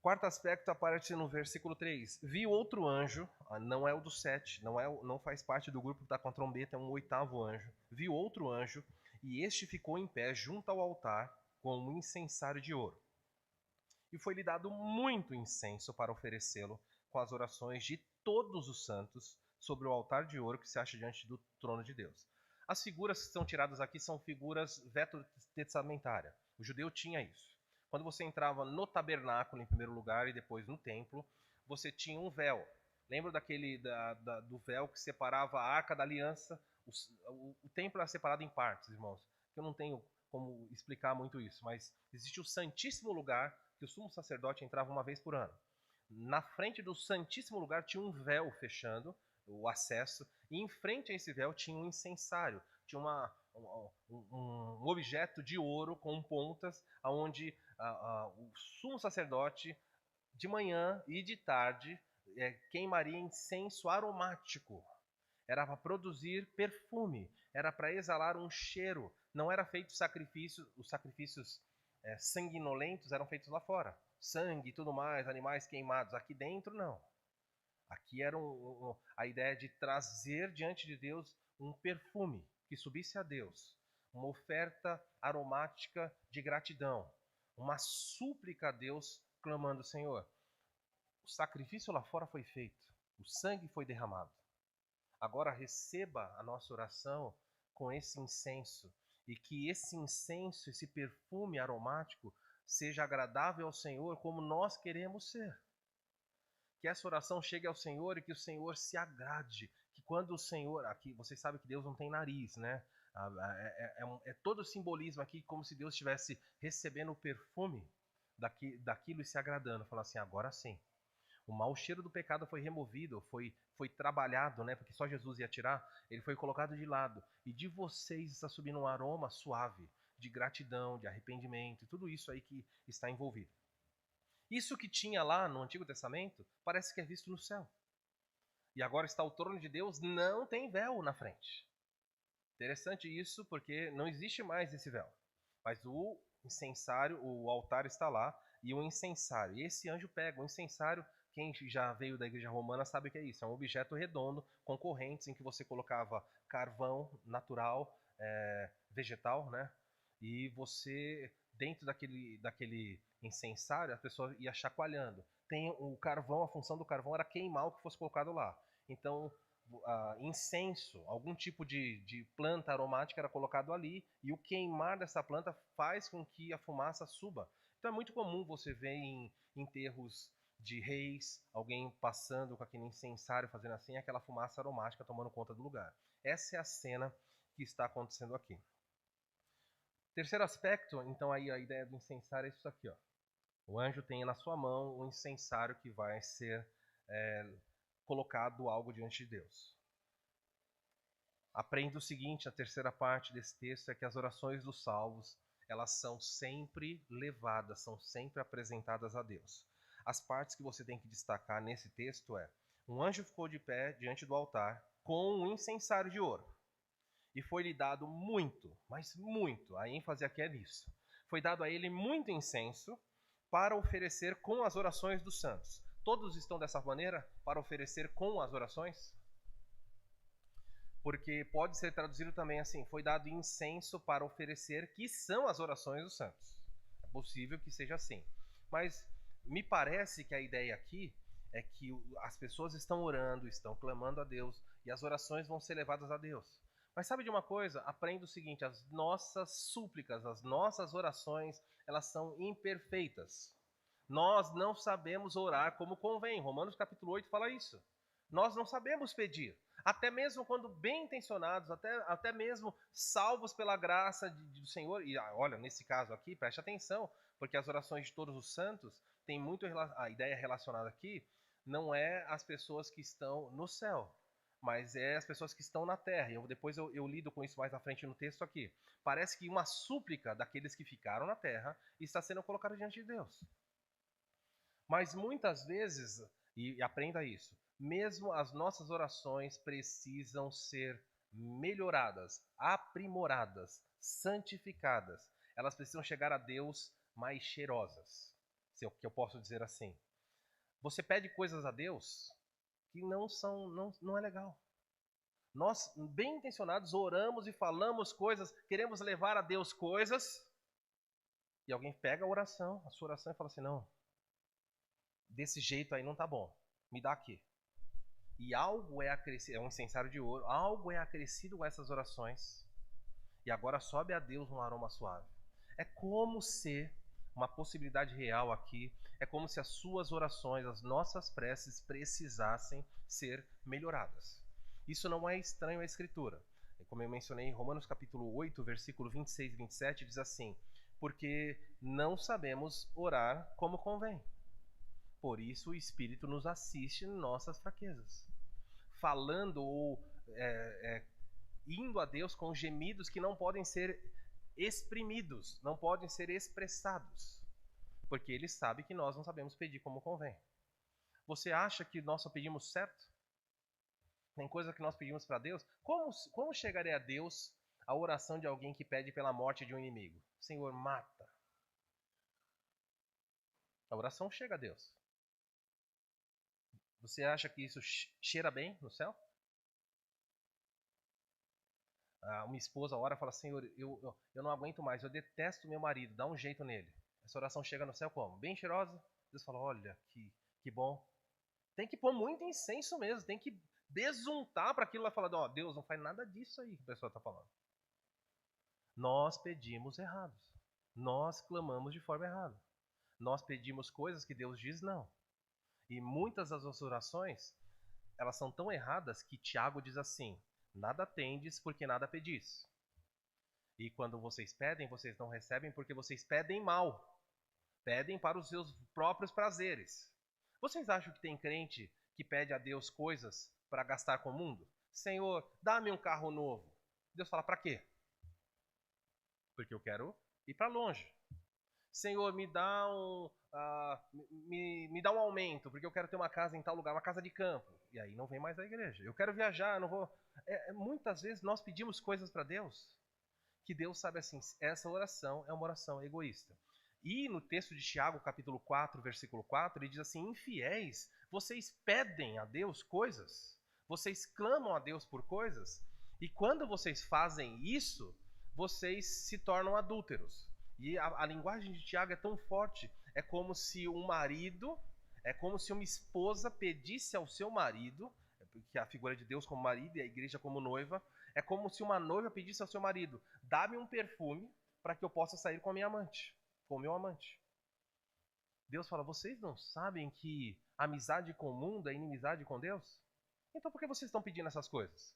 Quarto aspecto aparece no versículo 3. Vi outro anjo, não é o do 7, não faz parte do grupo que está com a trombeta, é um 8º anjo. Vi outro anjo, e este ficou em pé junto ao altar com um incensário de ouro. E foi-lhe dado muito incenso para oferecê-lo com as orações de todos os santos sobre o altar de ouro que se acha diante do trono de Deus. As figuras que são tiradas aqui são figuras veterotestamentárias. O judeu tinha isso. Quando você entrava no tabernáculo em primeiro lugar e depois no templo, você tinha um véu. Lembra do véu que separava a Arca da Aliança? O templo era separado em partes, irmãos. Eu não tenho como explicar muito isso, mas existe o Santíssimo Lugar, que o sumo sacerdote entrava uma vez por ano. Na frente do Santíssimo Lugar tinha um véu fechando o acesso, e em frente a esse véu tinha um incensário, tinha um objeto de ouro com pontas, onde o sumo sacerdote, de manhã e de tarde, queimaria incenso aromático. Era para produzir perfume, era para exalar um cheiro. Não era feito sacrifício, os sacrifícios sanguinolentos eram feitos lá fora. Sangue e tudo mais, animais queimados. Aqui dentro, não. Aqui era a ideia de trazer diante de Deus um perfume que subisse a Deus. uma oferta aromática de gratidão, uma súplica a Deus clamando: Senhor, o sacrifício lá fora foi feito, o sangue foi derramado. Agora receba a nossa oração com esse incenso, e que esse incenso, esse perfume aromático, seja agradável ao Senhor como nós queremos ser. Que essa oração chegue ao Senhor e que o Senhor se agrade. Que quando o Senhor, aqui, vocês sabem que Deus não tem nariz, né? É todo o simbolismo aqui, como se Deus estivesse recebendo o perfume daquilo e se agradando. Falar assim: agora sim. O mau cheiro do pecado foi removido, foi trabalhado, né? Porque só Jesus ia tirar. Ele foi colocado de lado. E de vocês está subindo um aroma suave, de gratidão, de arrependimento, e tudo isso aí que está envolvido. Isso que tinha lá no Antigo Testamento, parece que é visto no céu. E agora está o trono de Deus, não tem véu na frente. Interessante isso, porque não existe mais esse véu. Mas o incensário, o altar está lá, e o incensário. E esse anjo pega o incensário. Quem já veio da igreja romana sabe o que é isso. É um objeto redondo, com correntes, em que você colocava carvão natural, vegetal, né? E você, dentro daquele incensário, a pessoa ia chacoalhando. Tem o carvão, a função do carvão era queimar o que fosse colocado lá. Então, incenso, algum tipo de planta aromática era colocado ali, e o queimar dessa planta faz com que a fumaça suba. Então é muito comum você ver em enterros de reis, alguém passando com aquele incensário, fazendo assim, aquela fumaça aromática tomando conta do lugar. Essa é a cena que está acontecendo aqui. Terceiro aspecto, então aí a ideia do incensário é isso aqui, ó. O anjo tem na sua mão o incensário que vai ser colocado algo diante de Deus. Aprenda o seguinte, a terceira parte desse texto é que as orações dos salvos, elas são sempre levadas, são sempre apresentadas a Deus. As partes que você tem que destacar nesse texto é: um anjo ficou de pé diante do altar com um incensário de ouro. E foi-lhe dado muito, mas muito, a ênfase aqui é nisso. Foi dado a ele muito incenso para oferecer com as orações dos santos. Todos estão dessa maneira para oferecer com as orações? Porque pode ser traduzido também assim: foi dado incenso para oferecer, que são as orações dos santos. É possível que seja assim. Mas me parece que a ideia aqui é que as pessoas estão orando, estão clamando a Deus, e as orações vão ser levadas a Deus. Mas sabe de uma coisa? Aprenda o seguinte: as nossas súplicas, as nossas orações, elas são imperfeitas. Nós não sabemos orar como convém. Romanos capítulo 8 fala isso. Nós não sabemos pedir. Até mesmo quando bem intencionados, até mesmo salvos pela graça do Senhor. E olha, nesse caso aqui, preste atenção, porque as orações de todos os santos tem muito a ideia relacionada aqui, não é as pessoas que estão no céu, mas é as pessoas que estão na terra. Depois eu lido com isso mais à frente no texto aqui. Parece que uma súplica daqueles que ficaram na terra está sendo colocada diante de Deus. Mas muitas vezes, e aprenda isso, mesmo as nossas orações precisam ser melhoradas, aprimoradas, santificadas. Elas precisam chegar a Deus mais cheirosas, se é o que eu posso dizer assim. Você pede coisas a Deus que não é legal. Nós, bem intencionados, oramos e falamos coisas, queremos levar a Deus coisas, e alguém pega a oração, a sua oração, e fala assim: não, desse jeito aí não tá bom, me dá aqui. E algo é acrescido, é um incensário de ouro, algo é acrescido com essas orações, e agora sobe a Deus um aroma suave. É como se, uma possibilidade real aqui, é como se as suas orações, as nossas preces precisassem ser melhoradas. Isso não é estranho à Escritura. Como eu mencionei em Romanos capítulo 8, versículo 26 e 27, diz assim: porque não sabemos orar como convém. Por isso o Espírito nos assiste em nossas fraquezas, falando ou indo a Deus com gemidos que não podem ser exprimidos, não podem ser expressados, porque Ele sabe que nós não sabemos pedir como convém. Você acha que nós só pedimos certo? Tem coisa que nós pedimos para Deus? Como chegaria a Deus a oração de alguém que pede pela morte de um inimigo? Senhor, mata. A oração chega a Deus. Você acha que isso cheira bem no céu? Uma esposa ora e fala, Senhor, eu não aguento mais, eu detesto meu marido, dá um jeito nele. Essa oração chega no céu como? Bem cheirosa. Deus fala, olha, que bom. Tem que pôr muito incenso mesmo, tem que besuntar para aquilo lá falar, ó, Deus, não faz nada disso aí que a pessoa está falando. Nós pedimos errados. Nós clamamos de forma errada. Nós pedimos coisas que Deus diz não. E muitas das nossas orações, elas são tão erradas que Tiago diz assim, nada tendes porque nada pedis. E quando vocês pedem, vocês não recebem porque vocês pedem mal. Pedem para os seus próprios prazeres. Vocês acham que tem crente que pede a Deus coisas para gastar com o mundo? Senhor, dá-me um carro novo. Deus fala, para quê? Porque eu quero ir para longe. Senhor, me dá me dá um aumento, porque eu quero ter uma casa em tal lugar, uma casa de campo. E aí não vem mais à igreja. Eu quero viajar, não vou... muitas vezes nós pedimos coisas para Deus, que Deus sabe assim, essa oração é uma oração egoísta. E no texto de Tiago, capítulo 4, versículo 4, ele diz assim, infiéis, vocês pedem a Deus coisas, vocês clamam a Deus por coisas, e quando vocês fazem isso, vocês se tornam adúlteros. E a linguagem de Tiago é tão forte, é como se um marido, é como se uma esposa pedisse ao seu marido, que é a figura de Deus como marido e a igreja como noiva, é como se uma noiva pedisse ao seu marido, dá-me um perfume para que eu possa sair com a minha amante, com o meu amante. Deus fala, vocês não sabem que amizade com o mundo é inimizade com Deus? Então por que vocês estão pedindo essas coisas?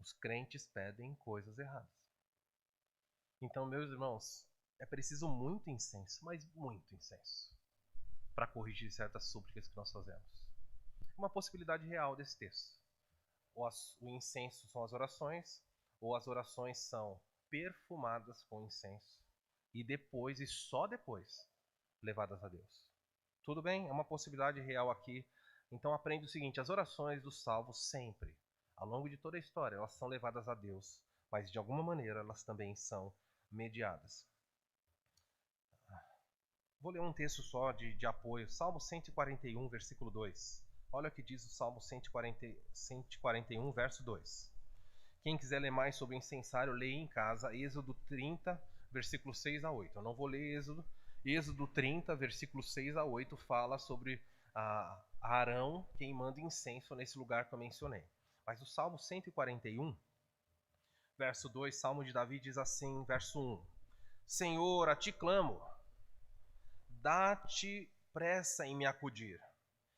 Os crentes pedem coisas erradas. Então, meus irmãos, é preciso muito incenso, mas muito incenso, para corrigir certas súplicas que nós fazemos. Uma possibilidade real desse texto. O incenso são as orações, ou as orações são perfumadas com incenso, e depois, e só depois, levadas a Deus. Tudo bem? É uma possibilidade real aqui. Então aprende o seguinte, as orações dos salvos sempre, ao longo de toda a história, elas são levadas a Deus, mas de alguma maneira elas também são mediadas. Vou ler um texto só de apoio, Salmo 141, versículo 2. Olha o que diz o Salmo 141, verso 2. Quem quiser ler mais sobre o incensário, leia em casa, Êxodo 30, versículo 6 a 8. Eu não vou ler Êxodo. Êxodo 30, versículo 6 a 8, fala sobre Arão queimando incenso nesse lugar que eu mencionei. Mas o Salmo 141, verso 2, Salmo de Davi diz assim, verso 1. Senhor, a ti clamo, dá-te pressa em me acudir.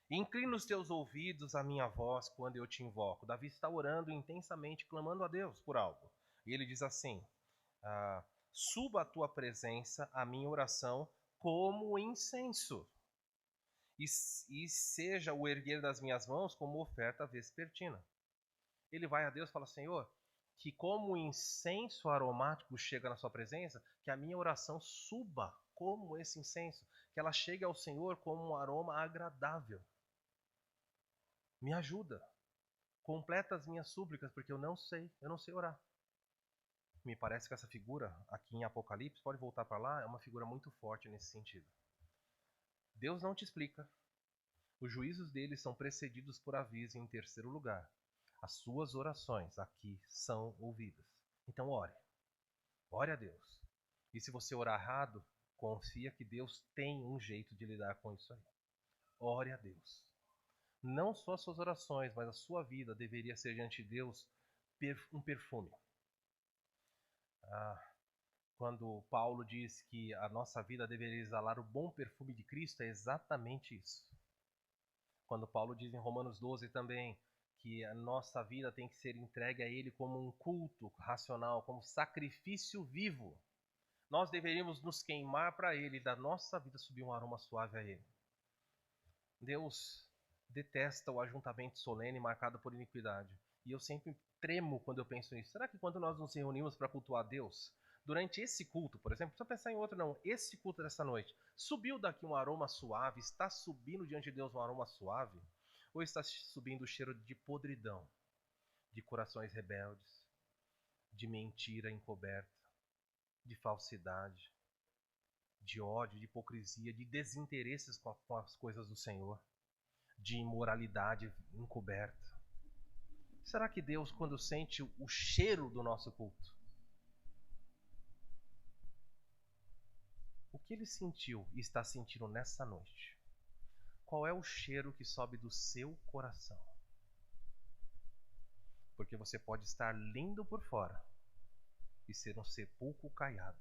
Inclina os teus ouvidos à minha voz quando eu te invoco. Davi está orando intensamente, clamando a Deus por algo. E ele diz assim, suba a tua presença, a minha oração, como incenso. E seja o erguer das minhas mãos como oferta vespertina. Ele vai a Deus e fala, Senhor, que como o incenso aromático chega na sua presença, que a minha oração suba como esse incenso, que ela chegue ao Senhor como um aroma agradável. Me ajuda, completa as minhas súplicas, porque eu não sei orar. Me parece que essa figura, aqui em Apocalipse, pode voltar para lá, é uma figura muito forte nesse sentido. Deus não te explica. Os juízos dele são precedidos por aviso em terceiro lugar. As suas orações aqui são ouvidas. Então ore. Ore a Deus. E se você orar errado, confia que Deus tem um jeito de lidar com isso aí. Ore a Deus. Não só as suas orações, mas a sua vida deveria ser diante de Deus um perfume. Quando Paulo diz que a nossa vida deveria exalar o bom perfume de Cristo, é exatamente isso. Quando Paulo diz em Romanos 12 também que a nossa vida tem que ser entregue a Ele como um culto racional, como sacrifício vivo. Nós deveríamos nos queimar para Ele e da nossa vida subir um aroma suave a Ele. Deus detesta o ajuntamento solene marcado por iniquidade. E eu sempre tremo quando eu penso nisso. Será que quando nós nos reunimos para cultuar Deus, durante esse culto, por exemplo, não precisa pensar em outro não, esse culto dessa noite, subiu daqui um aroma suave, está subindo diante de Deus um aroma suave? Ou está subindo o cheiro de podridão, de corações rebeldes, de mentira encoberta, de falsidade, de ódio, de hipocrisia, de desinteresses com as coisas do Senhor, de imoralidade encoberta? Será que Deus, quando sente o cheiro do nosso culto, o que Ele sentiu e está sentindo nessa noite? Qual é o cheiro que sobe do seu coração? Porque você pode estar lindo por fora e ser um sepulcro caiado.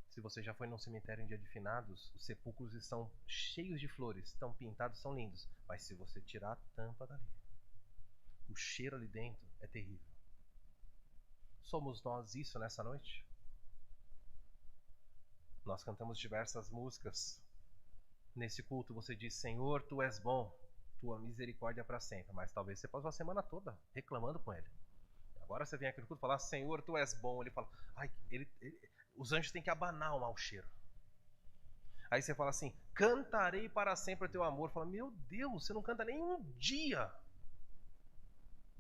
Se você já foi num cemitério em dia de finados, os sepulcros estão cheios de flores, estão pintados, são lindos. Mas se você tirar a tampa dali, o cheiro ali dentro é terrível. Somos nós isso nessa noite? Nós cantamos diversas músicas. Nesse culto você diz: Senhor, Tu és bom, Tua misericórdia é para sempre. Mas talvez você passou a semana toda reclamando com Ele. Agora você vem aqui no culto e fala: Senhor, Tu és bom. Ele fala: ai, os anjos têm que abanar o mau cheiro. Aí você fala assim: cantarei para sempre o Teu amor. Fala: meu Deus, você não canta nem um dia.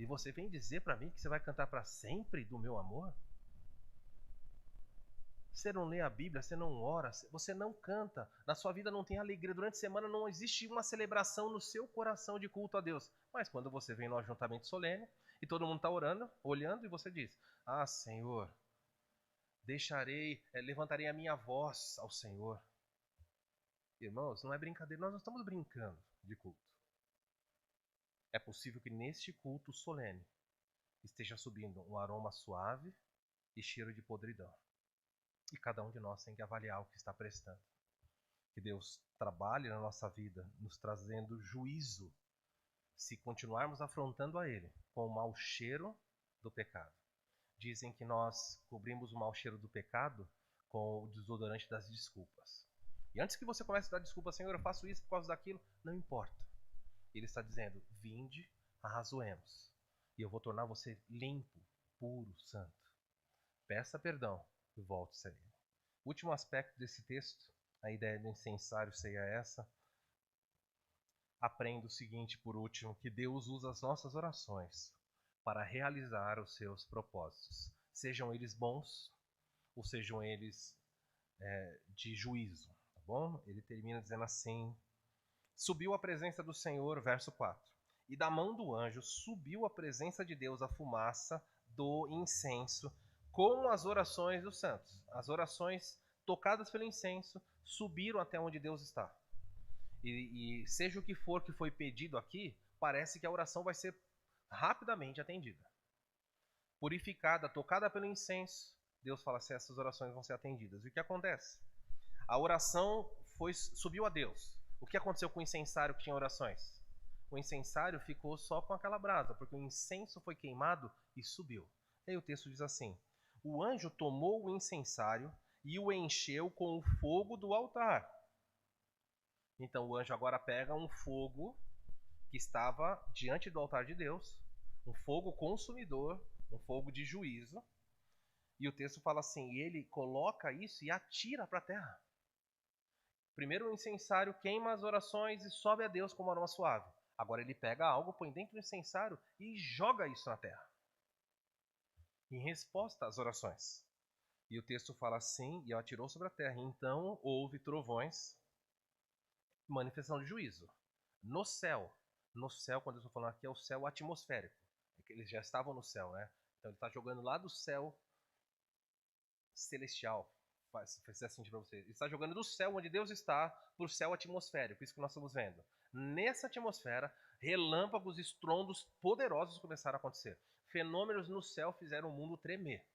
E você vem dizer para mim que você vai cantar para sempre do meu amor? Você não lê a Bíblia, você não ora, você não canta, na sua vida não tem alegria, durante a semana não existe uma celebração no seu coração de culto a Deus. Mas quando você vem no ajuntamento solene e todo mundo está orando, olhando, e você diz: ah, Senhor, levantarei a minha voz ao Senhor. Irmãos, não é brincadeira, nós não estamos brincando de culto. É possível que neste culto solene esteja subindo um aroma suave e cheiro de podridão. E cada um de nós tem que avaliar o que está prestando. Que Deus trabalhe na nossa vida, nos trazendo juízo, se continuarmos afrontando a Ele com o mau cheiro do pecado. Dizem que nós cobrimos o mau cheiro do pecado com o desodorante das desculpas. E antes que você comece a dar desculpa: Senhor, eu faço isso por causa daquilo, não importa. Ele está dizendo: vinde, arrazoemos, e eu vou tornar você limpo, puro, santo. Peça perdão e volte-se a Ele. O último aspecto desse texto, a ideia do incensário seria essa. Aprenda o seguinte, por último: que Deus usa as nossas orações para realizar os seus propósitos. Sejam eles bons ou sejam eles de juízo. Tá bom? Ele termina dizendo assim: subiu à presença do Senhor, verso 4. E da mão do anjo subiu à presença de Deus a fumaça do incenso com as orações dos santos. As orações tocadas pelo incenso subiram até onde Deus está. E seja o que for que foi pedido aqui, parece que a oração vai ser rapidamente atendida. Purificada, tocada pelo incenso, Deus fala se essas orações vão ser atendidas. E o que acontece? A oração subiu a Deus. O que aconteceu com o incensário que tinha orações? O incensário ficou só com aquela brasa, porque o incenso foi queimado e subiu. E aí o texto diz assim: o anjo tomou o incensário e o encheu com o fogo do altar. Então o anjo agora pega um fogo que estava diante do altar de Deus, um fogo consumidor, um fogo de juízo, e o texto fala assim: e ele coloca isso e atira para a terra. Primeiro o incensário queima as orações e sobe a Deus como aroma suave. Agora ele pega algo, põe dentro do incensário e joga isso na terra, em resposta às orações. E o texto fala assim: e atirou sobre a terra. Então houve trovões, manifestação de juízo. No céu, quando eu estou falando aqui, é o céu atmosférico. É que eles já estavam no céu, né? Então ele está jogando lá do céu celestial. Se fizer assim para você. Ele está jogando do céu onde Deus está para o céu atmosférico. Isso que nós estamos vendo. Nessa atmosfera, relâmpagos, estrondos poderosos começaram a acontecer. Fenômenos no céu fizeram o mundo tremer.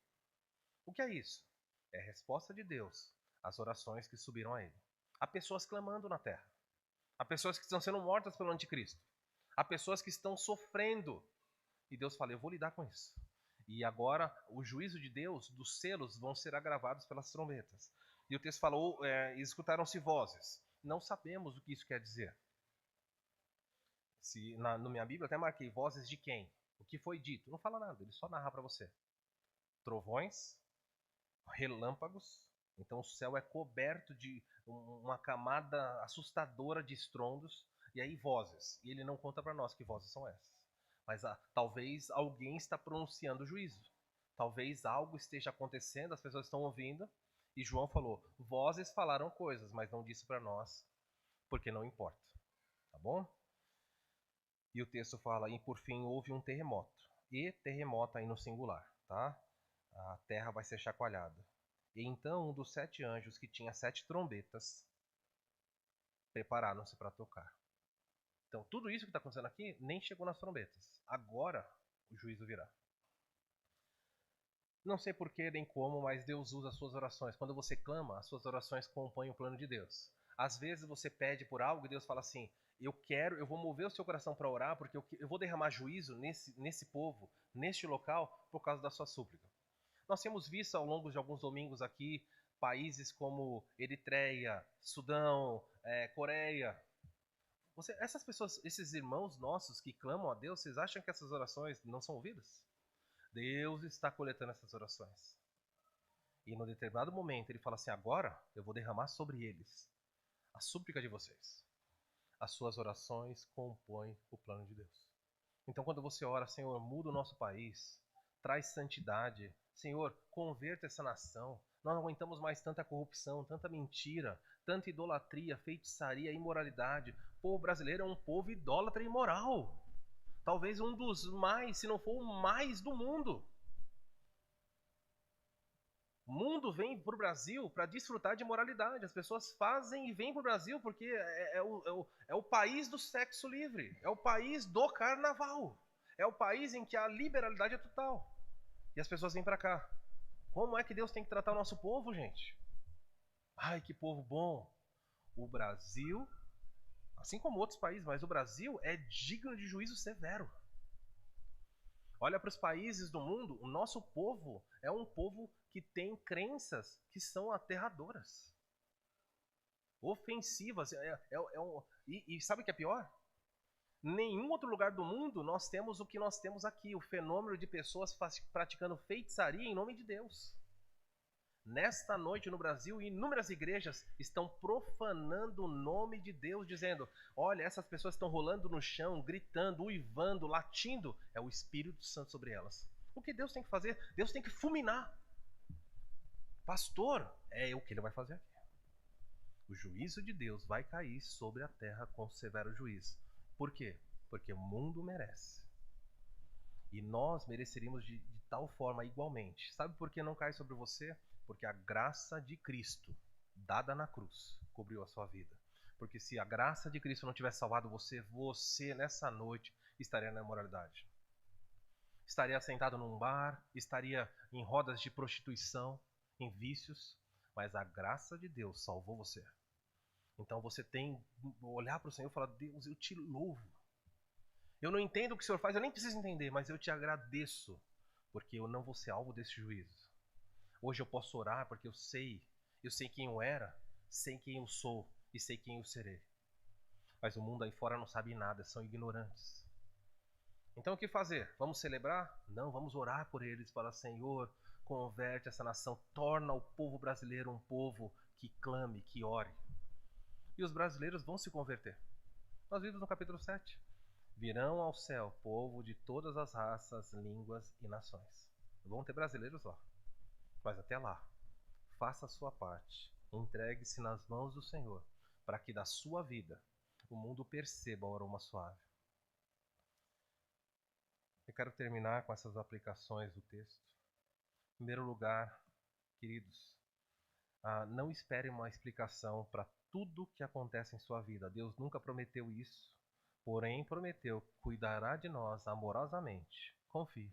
O que é isso? É a resposta de Deus às orações que subiram a Ele. Há pessoas clamando na terra. Há pessoas que estão sendo mortas pelo anticristo. Há pessoas que estão sofrendo. E Deus fala: eu vou lidar com isso. E agora o juízo de Deus, dos selos, vão ser agravados pelas trombetas. E o texto falou: escutaram-se vozes. Não sabemos o que isso quer dizer. Na minha Bíblia até marquei: vozes de quem? O que foi dito? Não fala nada, ele só narra para você. Trovões, relâmpagos. Então o céu é coberto de uma camada assustadora de estrondos. E aí vozes. E ele não conta para nós que vozes são essas. Mas talvez alguém está pronunciando o juízo. Talvez algo esteja acontecendo, as pessoas estão ouvindo. E João falou: vozes falaram coisas, mas não disse para nós, porque não importa. Tá bom? E o texto fala, e por fim houve um terremoto. E terremoto aí no singular, tá? A terra vai ser chacoalhada. E então um dos 7 anjos que tinha 7 trombetas prepararam-se para tocar. Então tudo isso que está acontecendo aqui nem chegou nas trombetas. Agora o juízo virá. Não sei porquê nem como, mas Deus usa as suas orações. Quando você clama, as suas orações compõem o plano de Deus. Às vezes você pede por algo e Deus fala assim, eu vou mover o seu coração para orar, porque eu vou derramar juízo nesse povo, neste local, por causa da sua súplica. Nós temos visto ao longo de alguns domingos aqui, países como Eritreia, Sudão, Coreia. Essas pessoas, esses irmãos nossos que clamam a Deus, vocês acham que essas orações não são ouvidas? Deus está coletando essas orações. E no determinado momento ele fala assim, agora eu vou derramar sobre eles a súplica de vocês. As suas orações compõem o plano de Deus. Então quando você ora, Senhor, muda o nosso país, traz santidade, Senhor, converta essa nação. Nós não aguentamos mais tanta corrupção, tanta mentira, tanta idolatria, feitiçaria, imoralidade. O povo brasileiro é um povo idólatra e imoral. Talvez um dos mais, se não for o mais do mundo. O mundo vem para o Brasil para desfrutar de moralidade. As pessoas fazem e vêm para o Brasil porque é o país do sexo livre. É o país do carnaval. É o país em que a liberalidade é total. E as pessoas vêm para cá. Como é que Deus tem que tratar o nosso povo, gente? Ai, que povo bom. O Brasil, assim como outros países, mas o Brasil é digno de juízo severo. Olha para os países do mundo, o nosso povo é um povo que tem crenças que são aterradoras, ofensivas. E sabe o que é pior? Nenhum outro lugar do mundo nós temos o que nós temos aqui, o fenômeno de pessoas praticando feitiçaria em nome de Deus. Nesta noite no Brasil, inúmeras igrejas estão profanando o nome de Deus, dizendo, olha, essas pessoas estão rolando no chão, gritando, uivando, latindo, é o Espírito Santo sobre elas. O que Deus tem que fazer? Deus tem que fulminar. Pastor, é o que ele vai fazer aqui. O juízo de Deus vai cair sobre a terra com severo juízo. Por quê? Porque o mundo merece. E nós mereceríamos de tal forma igualmente. Sabe por que não cai sobre você? Porque a graça de Cristo, dada na cruz, cobriu a sua vida. Porque se a graça de Cristo não tivesse salvado você nessa noite estaria na imoralidade. Estaria sentado num bar, estaria em rodas de prostituição, em vícios, mas a graça de Deus salvou você. Então você tem que olhar para o Senhor e falar, Deus, eu te louvo. Eu não entendo o que o Senhor faz, eu nem preciso entender, mas eu te agradeço, porque eu não vou ser alvo desse juízo. Hoje eu posso orar porque eu sei quem eu era, sei quem eu sou e sei quem eu serei. Mas o mundo aí fora não sabe nada, são ignorantes. Então o que fazer? Vamos celebrar? Não, vamos orar por eles, falar, Senhor, converte essa nação, torna o povo brasileiro um povo que clame, que ore. E os brasileiros vão se converter. Nós vimos no capítulo 7. Virão ao céu povo de todas as raças, línguas e nações. Vão ter brasileiros lá. Mas até lá, faça a sua parte, entregue-se nas mãos do Senhor, para que da sua vida o mundo perceba o aroma suave. Eu quero terminar com essas aplicações do texto. Em primeiro lugar, queridos, não espere uma explicação para tudo que acontece em sua vida. Deus nunca prometeu isso, porém prometeu que cuidará de nós amorosamente. Confie.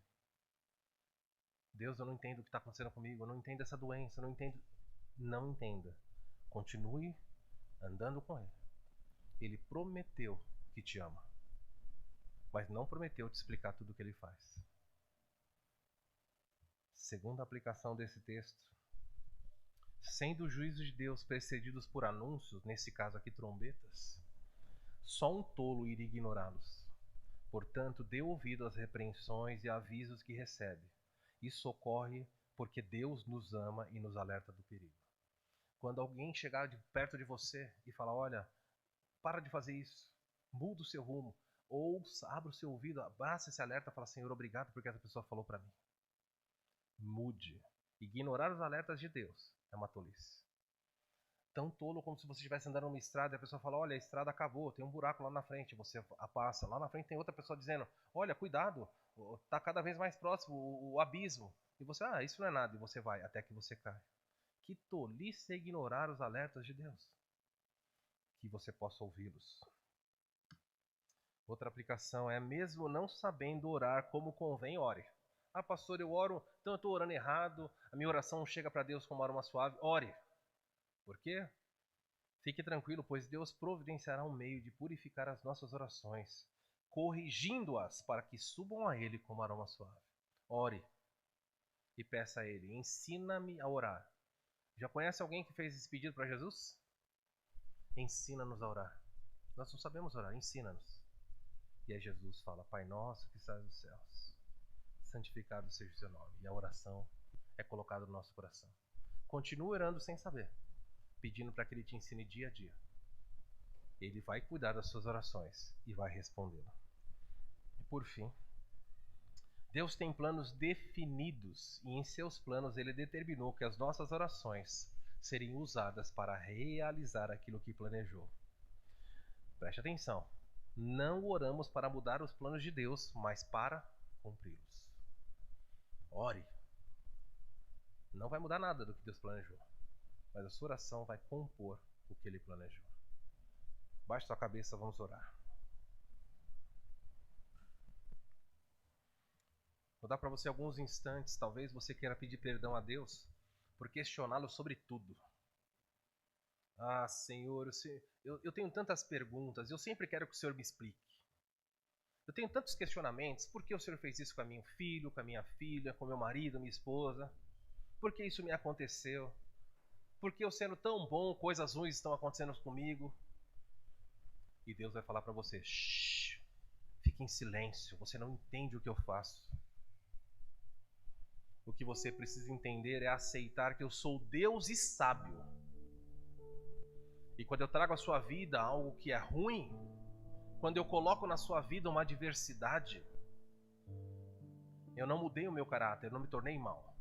Deus, eu não entendo o que está acontecendo comigo, eu não entendo essa doença, eu não entendo. Não entenda. Continue andando com Ele. Ele prometeu que te ama, mas não prometeu te explicar tudo o que Ele faz. Segunda aplicação desse texto. Sendo os juízos de Deus precedidos por anúncios, nesse caso aqui trombetas, só um tolo iria ignorá-los. Portanto, dê ouvido às repreensões e avisos que recebe. Isso ocorre porque Deus nos ama e nos alerta do perigo. Quando alguém chegar perto de você e falar, olha, para de fazer isso, muda o seu rumo, ouça, abra o seu ouvido, abraça esse alerta e fala, Senhor, obrigado porque essa pessoa falou para mim. Mude. Ignorar os alertas de Deus é uma tolice. tão tolo como se você estivesse andando numa estrada e a pessoa fala, olha, a estrada acabou, tem um buraco lá na frente, você a passa. Lá na frente tem outra pessoa dizendo, olha, cuidado, está cada vez mais próximo o abismo. E você, isso não é nada, e você vai, até que você cai. Que tolice é ignorar os alertas de Deus. Que você possa ouvi-los. Outra aplicação é, mesmo não sabendo orar como convém, ore. Pastor, eu oro, então eu estou orando errado, a minha oração não chega para Deus como uma suave. Ore. Por quê? Fique tranquilo, pois Deus providenciará um meio de purificar as nossas orações, corrigindo-as para que subam a Ele como aroma suave. Ore e peça a Ele, ensina-me a orar. Já conhece alguém que fez esse pedido para Jesus? Ensina-nos a orar. Nós não sabemos orar, ensina-nos. E aí Jesus fala, Pai nosso que estás nos céus, santificado seja o seu nome. E a oração é colocada no nosso coração. Continue orando sem saber, pedindo para que Ele te ensine dia a dia. Ele vai cuidar das suas orações e vai respondê-la. E por fim, Deus tem planos definidos e em seus planos Ele determinou que as nossas orações seriam usadas para realizar aquilo que planejou. Preste atenção, não oramos para mudar os planos de Deus, mas para cumpri-los. Ore. Não vai mudar nada do que Deus planejou, mas a sua oração vai compor o que Ele planejou. Baixe sua cabeça, vamos orar. Vou dar para você alguns instantes, talvez você queira pedir perdão a Deus por questioná-lo sobre tudo. Senhor, eu tenho tantas perguntas, eu sempre quero que o Senhor me explique. Eu tenho tantos questionamentos, por que o Senhor fez isso com o meu filho, com a minha filha, com meu marido, minha esposa? Por que isso me aconteceu? Por que eu sendo tão bom, coisas ruins estão acontecendo comigo? E Deus vai falar para você, shh, fique em silêncio, você não entende o que eu faço. O que você precisa entender é aceitar que eu sou Deus e sábio. E quando eu trago à sua vida algo que é ruim, quando eu coloco na sua vida uma adversidade, eu não mudei o meu caráter, eu não me tornei mau.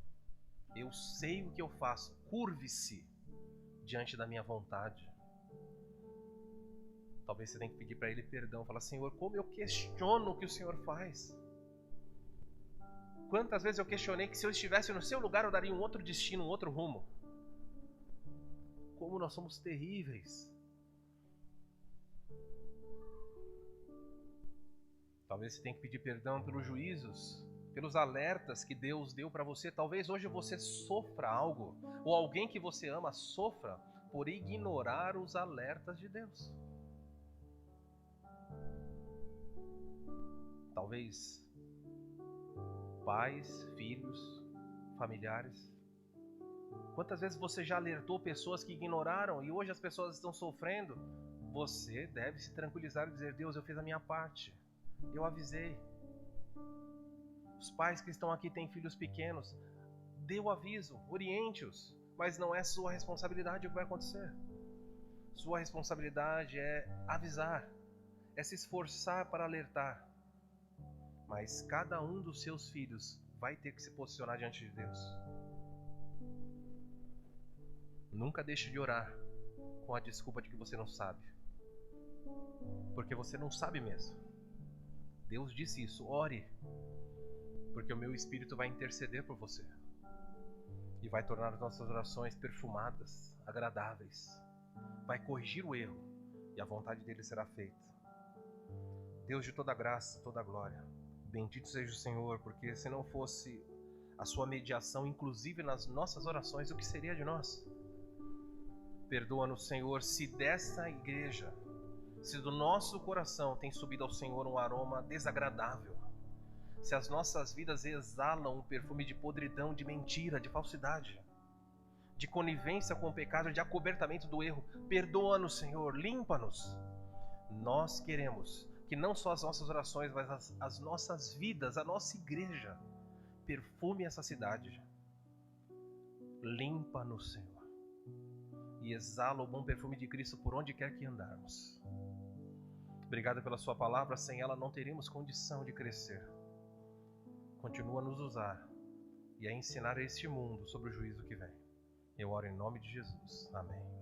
Eu sei o que eu faço. Curve-se diante da minha vontade. Talvez você tenha que pedir para Ele perdão. Falar, Senhor, como eu questiono o que o Senhor faz. Quantas vezes eu questionei que se eu estivesse no seu lugar eu daria um outro destino, um outro rumo. Como nós somos terríveis. Talvez você tenha que pedir perdão pelos juízos, pelos alertas que Deus deu para você. Talvez hoje você sofra algo, ou alguém que você ama sofra por ignorar os alertas de Deus. Talvez pais, filhos, familiares. Quantas vezes você já alertou pessoas que ignoraram e hoje as pessoas estão sofrendo? Você deve se tranquilizar e dizer, Deus, eu fiz a minha parte. Eu avisei. Os pais que estão aqui têm filhos pequenos. Dê o aviso, oriente-os. Mas não é sua responsabilidade o que vai acontecer. Sua responsabilidade é avisar, é se esforçar para alertar. Mas cada um dos seus filhos vai ter que se posicionar diante de Deus. Nunca deixe de orar com a desculpa de que você não sabe. Porque você não sabe mesmo. Deus disse isso, ore. Porque o meu Espírito vai interceder por você. E vai tornar as nossas orações perfumadas, agradáveis. Vai corrigir o erro. E a vontade dele será feita. Deus de toda graça, toda glória. Bendito seja o Senhor, porque se não fosse a sua mediação, inclusive nas nossas orações, o que seria de nós? Perdoa-nos, Senhor, se dessa igreja, se do nosso coração tem subido ao Senhor um aroma desagradável, se as nossas vidas exalam um perfume de podridão, de mentira, de falsidade, de conivência com o pecado, de acobertamento do erro, perdoa-nos, Senhor, limpa-nos. Nós queremos que não só as nossas orações, mas as nossas vidas, a nossa igreja, perfume essa cidade. Limpa-nos, Senhor. E exala o bom perfume de Cristo por onde quer que andarmos. Obrigado pela sua palavra, sem ela não teríamos condição de crescer. Continua a nos usar e a ensinar a este mundo sobre o juízo que vem. Eu oro em nome de Jesus. Amém.